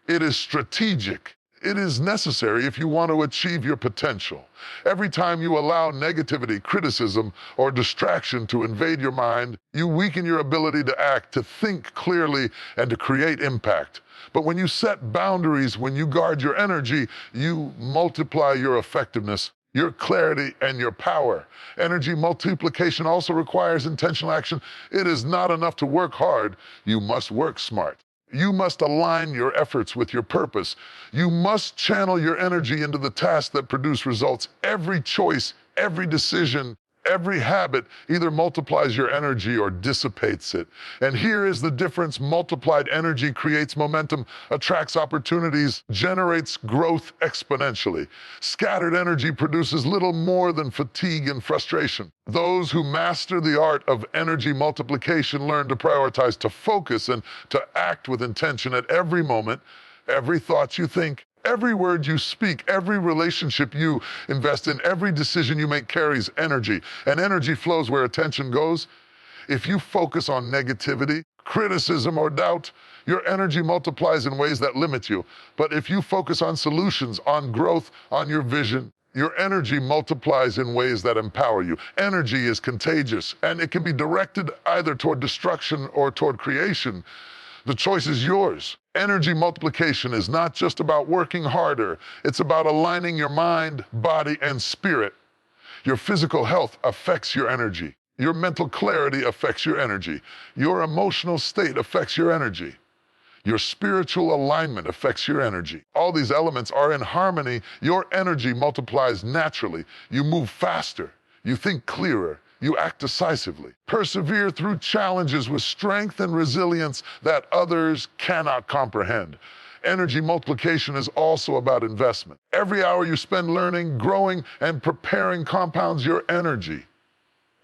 It is strategic. It is necessary if you want to achieve your potential. Every time you allow negativity, criticism, or distraction to invade your mind, you weaken your ability to act, to think clearly, and to create impact. But when you set boundaries, when you guard your energy, you multiply your effectiveness, your clarity, and your power. Energy multiplication also requires intentional action. It is not enough to work hard. You must work smart. You must align your efforts with your purpose. You must channel your energy into the tasks that produce results. Every choice, every decision, every habit either multiplies your energy or dissipates it. And here is the difference. Multiplied energy creates momentum, attracts opportunities, generates growth exponentially. Scattered energy produces little more than fatigue and frustration. Those who master the art of energy multiplication learn to prioritize, to focus, and to act with intention at every moment. Every thought you think, every word you speak, every relationship you invest in, every decision you make carries energy, and energy flows where attention goes. If you focus on negativity, criticism, or doubt, your energy multiplies in ways that limit you. But if you focus on solutions, on growth, on your vision, your energy multiplies in ways that empower you. Energy is contagious, and it can be directed either toward destruction or toward creation. The choice is yours. Energy multiplication is not just about working harder. It's about aligning your mind, body, and spirit. Your physical health affects your energy. Your mental clarity affects your energy. Your emotional state affects your energy. Your spiritual alignment affects your energy. All these elements are in harmony. Your energy multiplies naturally. You move faster. You think clearer. You act decisively. Persevere through challenges with strength and resilience that others cannot comprehend. Energy multiplication is also about investment. Every hour you spend learning, growing, and preparing compounds your energy.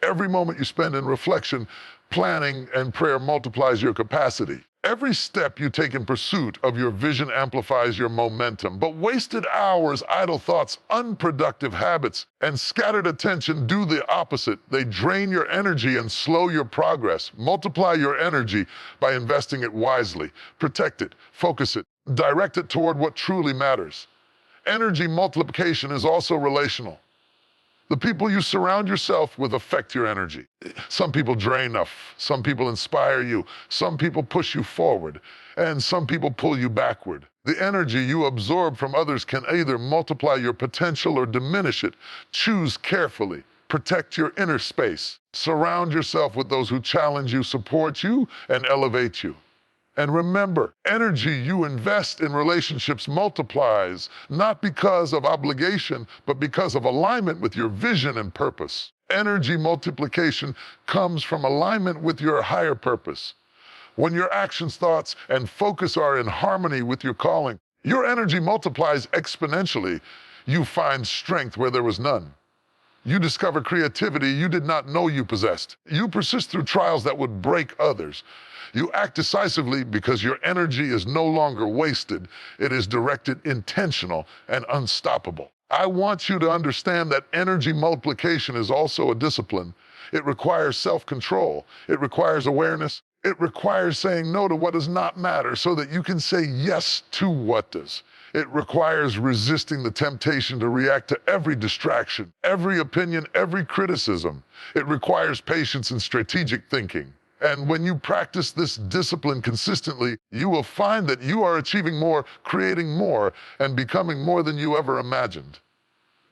Every moment you spend in reflection, planning, and prayer multiplies your capacity. Every step you take in pursuit of your vision amplifies your momentum. But wasted hours, idle thoughts, unproductive habits, and scattered attention do the opposite. They drain your energy and slow your progress. Multiply your energy by investing it wisely. Protect it, focus it, direct it toward what truly matters. Energy multiplication is also relational. The people you surround yourself with affect your energy. Some people drain enough. Some people inspire you. Some people push you forward. and some people pull you backward. The energy you absorb from others can either multiply your potential or diminish it. Choose carefully. Protect your inner space. Surround yourself with those who challenge you, support you, and elevate you. And remember, energy you invest in relationships multiplies, not because of obligation, but because of alignment with your vision and purpose. Energy multiplication comes from alignment with your higher purpose. When your actions, thoughts, and focus are in harmony with your calling, your energy multiplies exponentially. You find strength where there was none. You discover creativity you did not know you possessed. You persist through trials that would break others. You act decisively because your energy is no longer wasted. It is directed, intentional, and unstoppable. I want you to understand that energy multiplication is also a discipline. It requires self-control. It requires awareness. It requires saying no to what does not matter so that you can say yes to what does. It requires resisting the temptation to react to every distraction, every opinion, every criticism. It requires patience and strategic thinking. And when you practice this discipline consistently, you will find that you are achieving more, creating more, and becoming more than you ever imagined.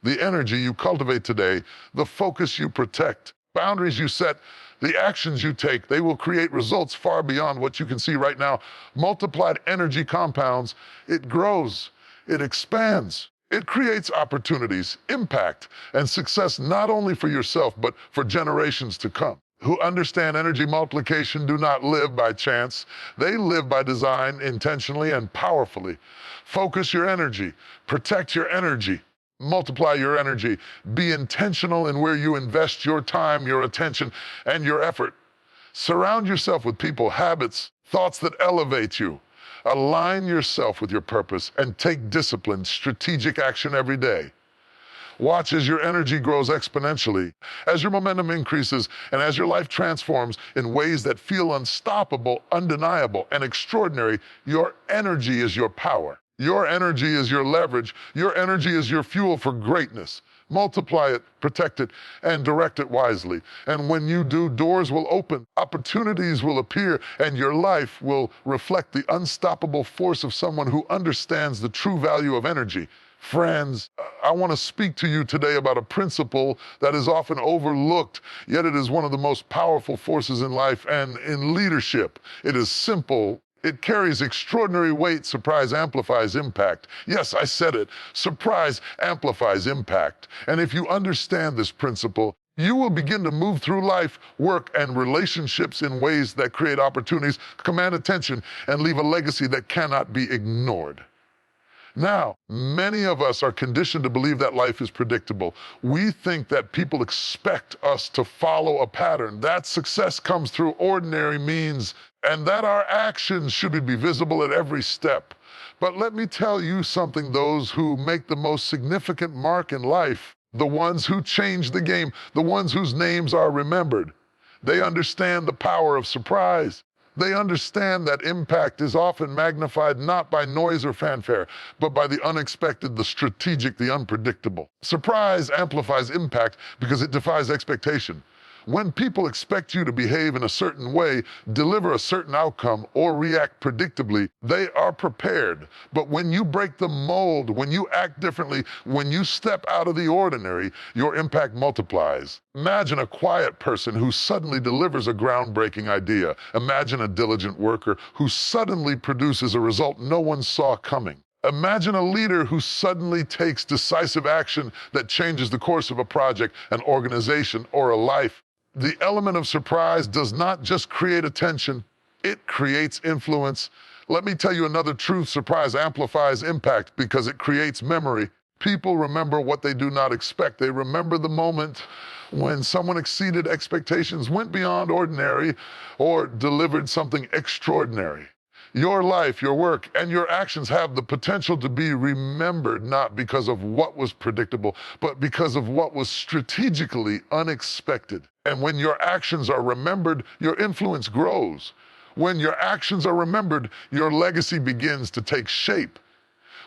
The energy you cultivate today, the focus you protect, boundaries you set, the actions you take, they will create results far beyond what you can see right now. Multiplied energy compounds, it grows, it expands, it creates opportunities, impact, and success not only for yourself, but for generations to come. Who understand energy multiplication do not live by chance. They live by design, intentionally and powerfully. Focus your energy, protect your energy, multiply your energy. Be intentional in where you invest your time, your attention, and your effort. Surround yourself with people, habits, thoughts that elevate you. Align yourself with your purpose and take disciplined, strategic action every day. Watch as your energy grows exponentially, as your momentum increases, and as your life transforms in ways that feel unstoppable, undeniable, and extraordinary. Your energy is your power. Your energy is your leverage. Your energy is your fuel for greatness. Multiply it, protect it, and direct it wisely. And when you do, doors will open, opportunities will appear, and your life will reflect the unstoppable force of someone who understands the true value of energy. Friends, I want to speak to you today about a principle that is often overlooked, yet it is one of the most powerful forces in life and in leadership. It is simple. It carries extraordinary weight. Surprise amplifies impact. Yes, I said it. Surprise amplifies impact. And if you understand this principle, you will begin to move through life, work, and relationships in ways that create opportunities, command attention, and leave a legacy that cannot be ignored. Now, many of us are conditioned to believe that life is predictable. We think that people expect us to follow a pattern, that success comes through ordinary means, and that our actions should be visible at every step. But let me tell you something, those who make the most significant mark in life, the ones who change the game, the ones whose names are remembered, they understand the power of surprise. They understand that impact is often magnified not by noise or fanfare, but by the unexpected, the strategic, the unpredictable. Surprise amplifies impact because it defies expectation. When people expect you to behave in a certain way, deliver a certain outcome, or react predictably, they are prepared. But when you break the mold, when you act differently, when you step out of the ordinary, your impact multiplies. Imagine a quiet person who suddenly delivers a groundbreaking idea. Imagine a diligent worker who suddenly produces a result no one saw coming. Imagine a leader who suddenly takes decisive action that changes the course of a project, an organization, or a life. The element of surprise does not just create attention, it creates influence. Let me tell you another truth: surprise amplifies impact because it creates memory. People remember what they do not expect. They remember the moment when someone exceeded expectations, went beyond ordinary, or delivered something extraordinary. Your life, your work, and your actions have the potential to be remembered not because of what was predictable, but because of what was strategically unexpected. And when your actions are remembered, your influence grows. When your actions are remembered, your legacy begins to take shape.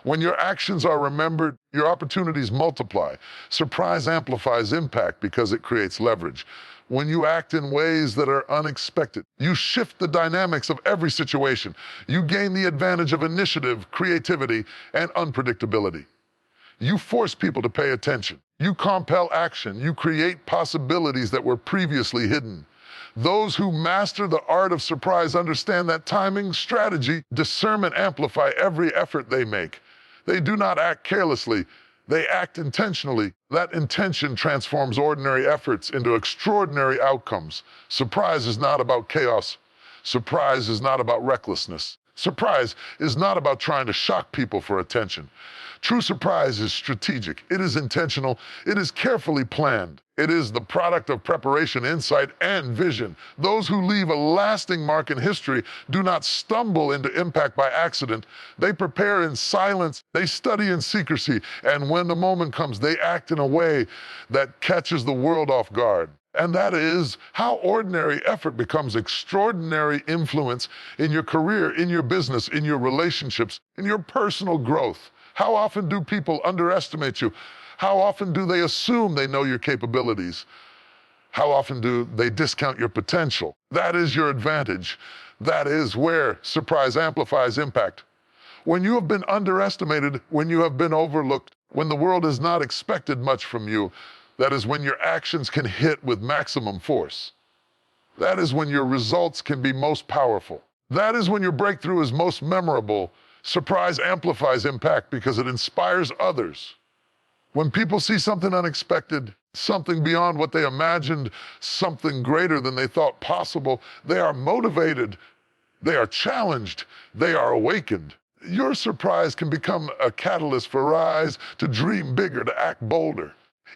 When your actions are remembered, your opportunities multiply. Surprise amplifies impact because it creates leverage. When you act in ways that are unexpected, you shift the dynamics of every situation. You gain the advantage of initiative, creativity, and unpredictability. You force people to pay attention. You compel action. You create possibilities that were previously hidden. Those who master the art of surprise understand that timing, strategy, discernment amplify every effort they make. They do not act carelessly. They act intentionally. That intention transforms ordinary efforts into extraordinary outcomes. Surprise is not about chaos. Surprise is not about recklessness. Surprise is not about trying to shock people for attention. True surprise is strategic. It is intentional. It is carefully planned. It is the product of preparation, insight, and vision. Those who leave a lasting mark in history do not stumble into impact by accident. They prepare in silence. They study in secrecy. And when the moment comes, they act in a way that catches the world off guard. And that is how ordinary effort becomes extraordinary influence in your career, in your business, in your relationships, in your personal growth. How often do people underestimate you? How often do they assume they know your capabilities? How often do they discount your potential? That is your advantage. That is where surprise amplifies impact. When you have been underestimated, when you have been overlooked, when the world has not expected much from you, that is when your actions can hit with maximum force. That is when your results can be most powerful. That is when your breakthrough is most memorable. Surprise amplifies impact because it inspires others. When people see something unexpected, something beyond what they imagined, something greater than they thought possible, they are motivated, they are challenged, they are awakened. Your surprise can become a catalyst for rise, to dream bigger, to act bolder.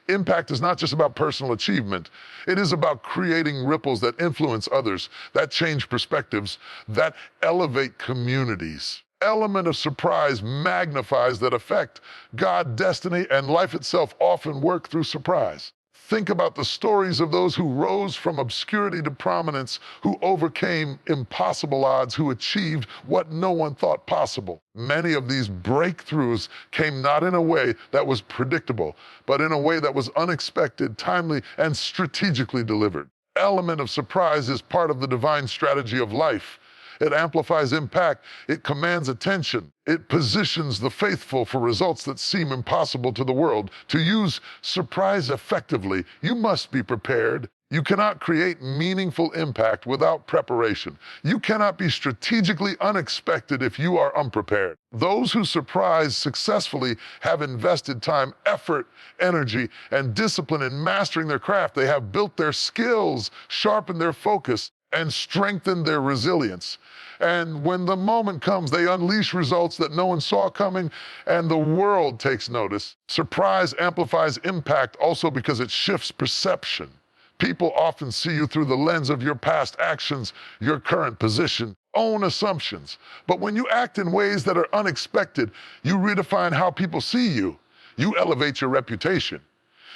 Impact is not just about personal achievement. It is about creating ripples that influence others, that change perspectives, that elevate communities. Element of surprise magnifies that effect. God, destiny, and life itself often work through surprise. Think about the stories of those who rose from obscurity to prominence, who overcame impossible odds, who achieved what no one thought possible. Many of these breakthroughs came not in a way that was predictable, but in a way that was unexpected, timely, and strategically delivered. Element of surprise is part of the divine strategy of life. It amplifies impact. It commands attention. It positions the faithful for results that seem impossible to the world. To use surprise effectively, you must be prepared. You cannot create meaningful impact without preparation. You cannot be strategically unexpected if you are unprepared. Those who surprise successfully have invested time, effort, energy, and discipline in mastering their craft. They have built their skills, sharpened their focus, and strengthen their resilience. And when the moment comes, they unleash results that no one saw coming, and the world takes notice. Surprise amplifies impact also because it shifts perception. People often see you through the lens of your past actions, your current position, own assumptions. But when you act in ways that are unexpected, you redefine how people see you. You elevate your reputation.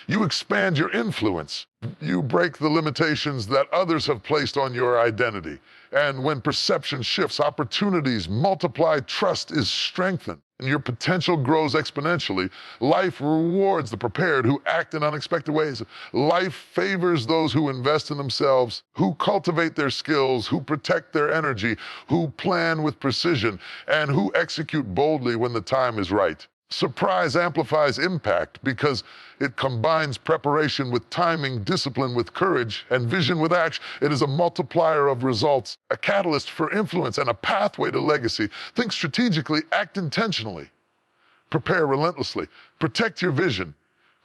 You expand your influence. You break the limitations that others have placed on your identity. And when perception shifts, opportunities multiply, trust is strengthened, and your potential grows exponentially. Life rewards the prepared who act in unexpected ways. Life favors those who invest in themselves, who cultivate their skills, who protect their energy, who plan with precision, and who execute boldly when the time is right. Surprise amplifies impact because it combines preparation with timing, discipline with courage, and vision with action. It is a multiplier of results, a catalyst for influence, and a pathway to legacy. Think strategically, act intentionally. Prepare relentlessly. Protect your vision.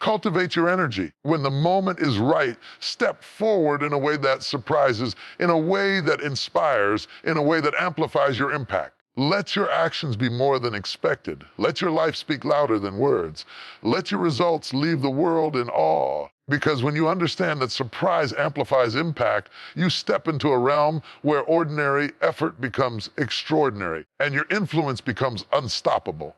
Cultivate your energy. When the moment is right, step forward in a way that surprises, in a way that inspires, in a way that amplifies your impact. Let your actions be more than expected. Let your life speak louder than words. Let your results leave the world in awe. Because when you understand that surprise amplifies impact, you step into a realm where ordinary effort becomes extraordinary, and your influence becomes unstoppable.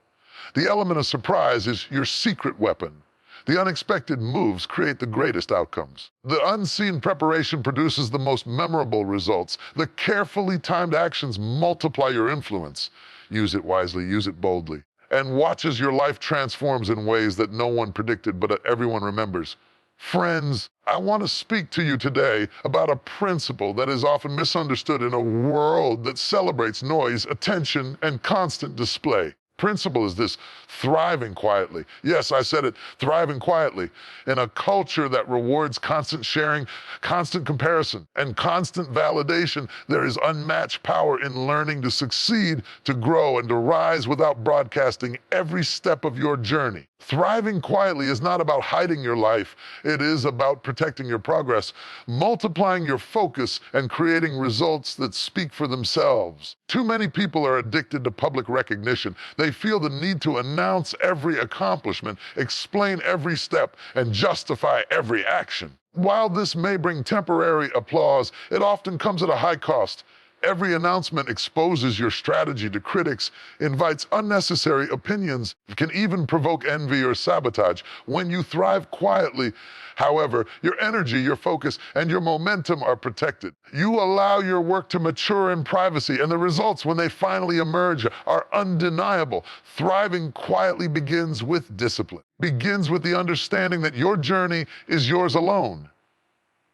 The element of surprise is your secret weapon. The unexpected moves create the greatest outcomes. The unseen preparation produces the most memorable results. The carefully timed actions multiply your influence. Use it wisely, use it boldly. and watches your life transforms in ways that no one predicted but everyone remembers. Friends, I want to speak to you today about a principle that is often misunderstood in a world that celebrates noise, attention, and constant display. Principle is this: thriving quietly. Yes, I said it, thriving quietly. In a culture that rewards constant sharing, constant comparison, and constant validation, there is unmatched power in learning to succeed, to grow, and to rise without broadcasting every step of your journey. Thriving quietly is not about hiding your life. It is about protecting your progress, multiplying your focus, and creating results that speak for themselves. Too many people are addicted to public recognition. They feel the need to announce every accomplishment, explain every step, and justify every action. While this may bring temporary applause, it often comes at a high cost. Every announcement exposes your strategy to critics, invites unnecessary opinions, can even provoke envy or sabotage. When you thrive quietly, however, your energy, your focus, and your momentum are protected. You allow your work to mature in privacy, and the results, when they finally emerge, are undeniable. Thriving quietly begins with discipline, begins with the understanding that your journey is yours alone.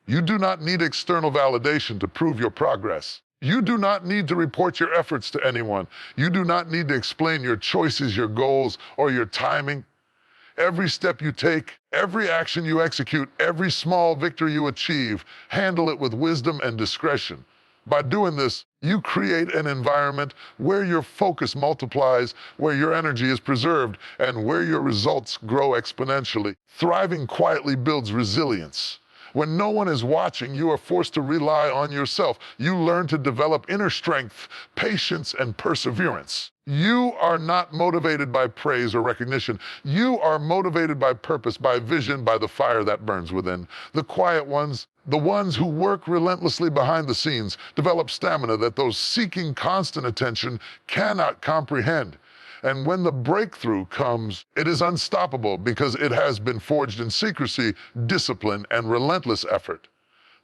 You do not need external validation to prove your progress. You do not need to report your efforts to anyone. You do not need to explain your choices, your goals, or your timing. Every step you take, every action you execute, every small victory you achieve, handle it with wisdom and discretion. By doing this, you create an environment where your focus multiplies, where your energy is preserved, and where your results grow exponentially. Thriving quietly builds resilience. When no one is watching, you are forced to rely on yourself. You learn to develop inner strength, patience, and perseverance. You are not motivated by praise or recognition. You are motivated by purpose, by vision, by the fire that burns within. The quiet ones, the ones who work relentlessly behind the scenes, develop stamina that those seeking constant attention cannot comprehend. And when the breakthrough comes, it is unstoppable because it has been forged in secrecy, discipline, and relentless effort.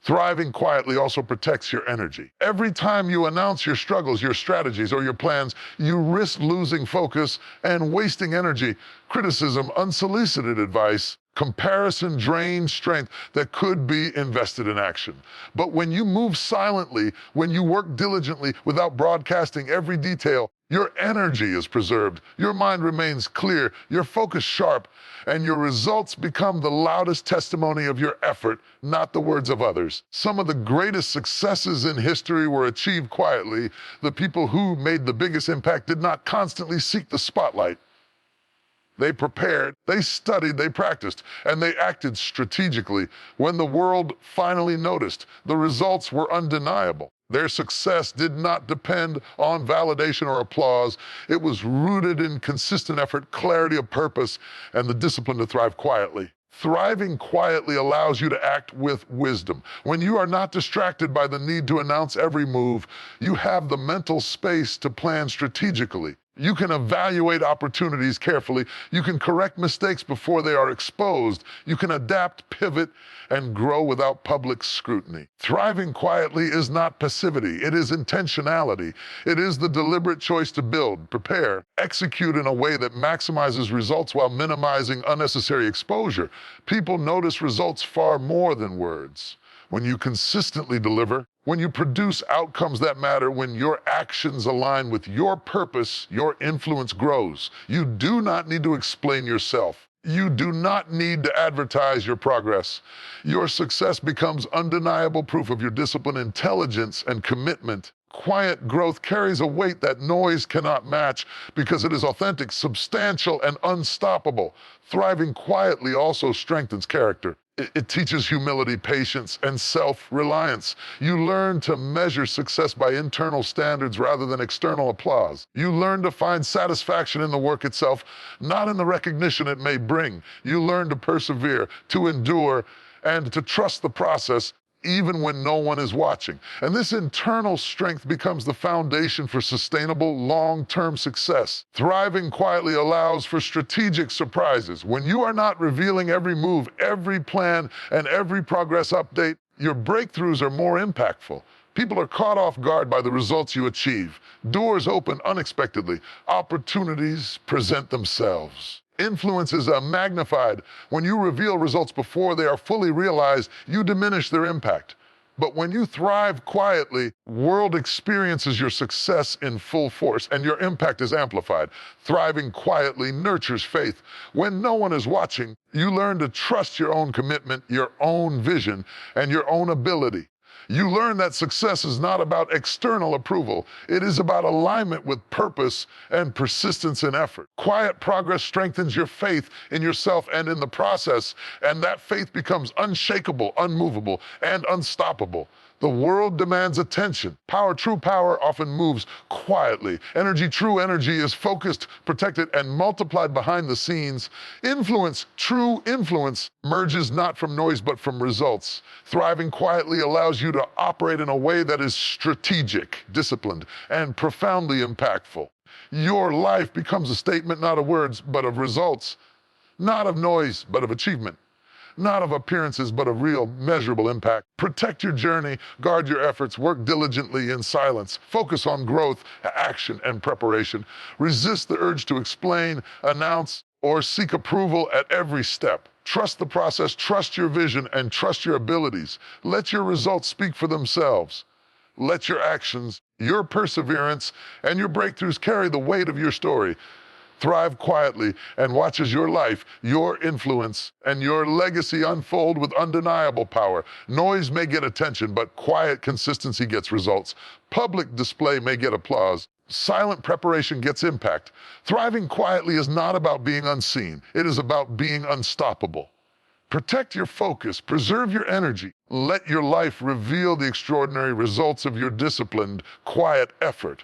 Thriving quietly also protects your energy. Every time you announce your struggles, your strategies, or your plans, you risk losing focus and wasting energy. Criticism, unsolicited advice, comparison drains strength that could be invested in action. But when you move silently, when you work diligently without broadcasting every detail, your energy is preserved, your mind remains clear, your focus sharp, and your results become the loudest testimony of your effort, not the words of others. Some of the greatest successes in history were achieved quietly. The people who made the biggest impact did not constantly seek the spotlight. They prepared, they studied, they practiced, and they acted strategically. When the world finally noticed, the results were undeniable. Their success did not depend on validation or applause. It was rooted in consistent effort, clarity of purpose, and the discipline to thrive quietly. Thriving quietly allows you to act with wisdom. When you are not distracted by the need to announce every move, you have the mental space to plan strategically. You can evaluate opportunities carefully. You can correct mistakes before they are exposed. You can adapt, pivot, and grow without public scrutiny. Thriving quietly is not passivity. It is intentionality. It is the deliberate choice to build, prepare, execute in a way that maximizes results while minimizing unnecessary exposure. People notice results far more than words. When you consistently deliver, when you produce outcomes that matter, when your actions align with your purpose, your influence grows. You do not need to explain yourself. You do not need to advertise your progress. Your success becomes undeniable proof of your discipline, intelligence, and commitment. Quiet growth carries a weight that noise cannot match because it is authentic, substantial, and unstoppable. Thriving quietly also strengthens character. It teaches humility, patience, and self-reliance. You learn to measure success by internal standards rather than external applause. You learn to find satisfaction in the work itself, not in the recognition it may bring. You learn to persevere, to endure, and to trust the process, even when no one is watching. And this internal strength becomes the foundation for sustainable, long-term success. Thriving quietly allows for strategic surprises. When you are not revealing every move, every plan, and every progress update, your breakthroughs are more impactful. People are caught off guard by the results you achieve. Doors open unexpectedly. Opportunities present themselves. Influence is magnified. When you reveal results before they are fully realized, you diminish their impact. But when you thrive quietly, world experiences your success in full force and your impact is amplified. Thriving quietly nurtures faith. When no one is watching, you learn to trust your own commitment, your own vision, and your own ability. You learn that success is not about external approval. It is about alignment with purpose and persistence in effort. Quiet progress strengthens your faith in yourself and in the process, and that faith becomes unshakable, unmovable, and unstoppable. The world demands attention. True power often moves quietly. True energy is focused, protected, and multiplied behind the scenes. True influence, emerges not from noise but from results. Thriving quietly allows you to operate in a way that is strategic, disciplined, and profoundly impactful. Your life becomes a statement not of words, but of results. Not of noise, but of achievement. Not of appearances, but of real, measurable impact. Protect your journey, guard your efforts, work diligently in silence. Focus on growth, action, and preparation. Resist the urge to explain, announce, or seek approval at every step. Trust the process, trust your vision, and trust your abilities. Let your results speak for themselves. Let your actions, your perseverance, and your breakthroughs carry the weight of your story. Thrive quietly and watch as your life, your influence, and your legacy unfold with undeniable power. Noise may get attention, but quiet consistency gets results. Public display may get applause. Silent preparation gets impact. Thriving quietly is not about being unseen. It is about being unstoppable. Protect your focus, preserve your energy. Let your life reveal the extraordinary results of your disciplined, quiet effort.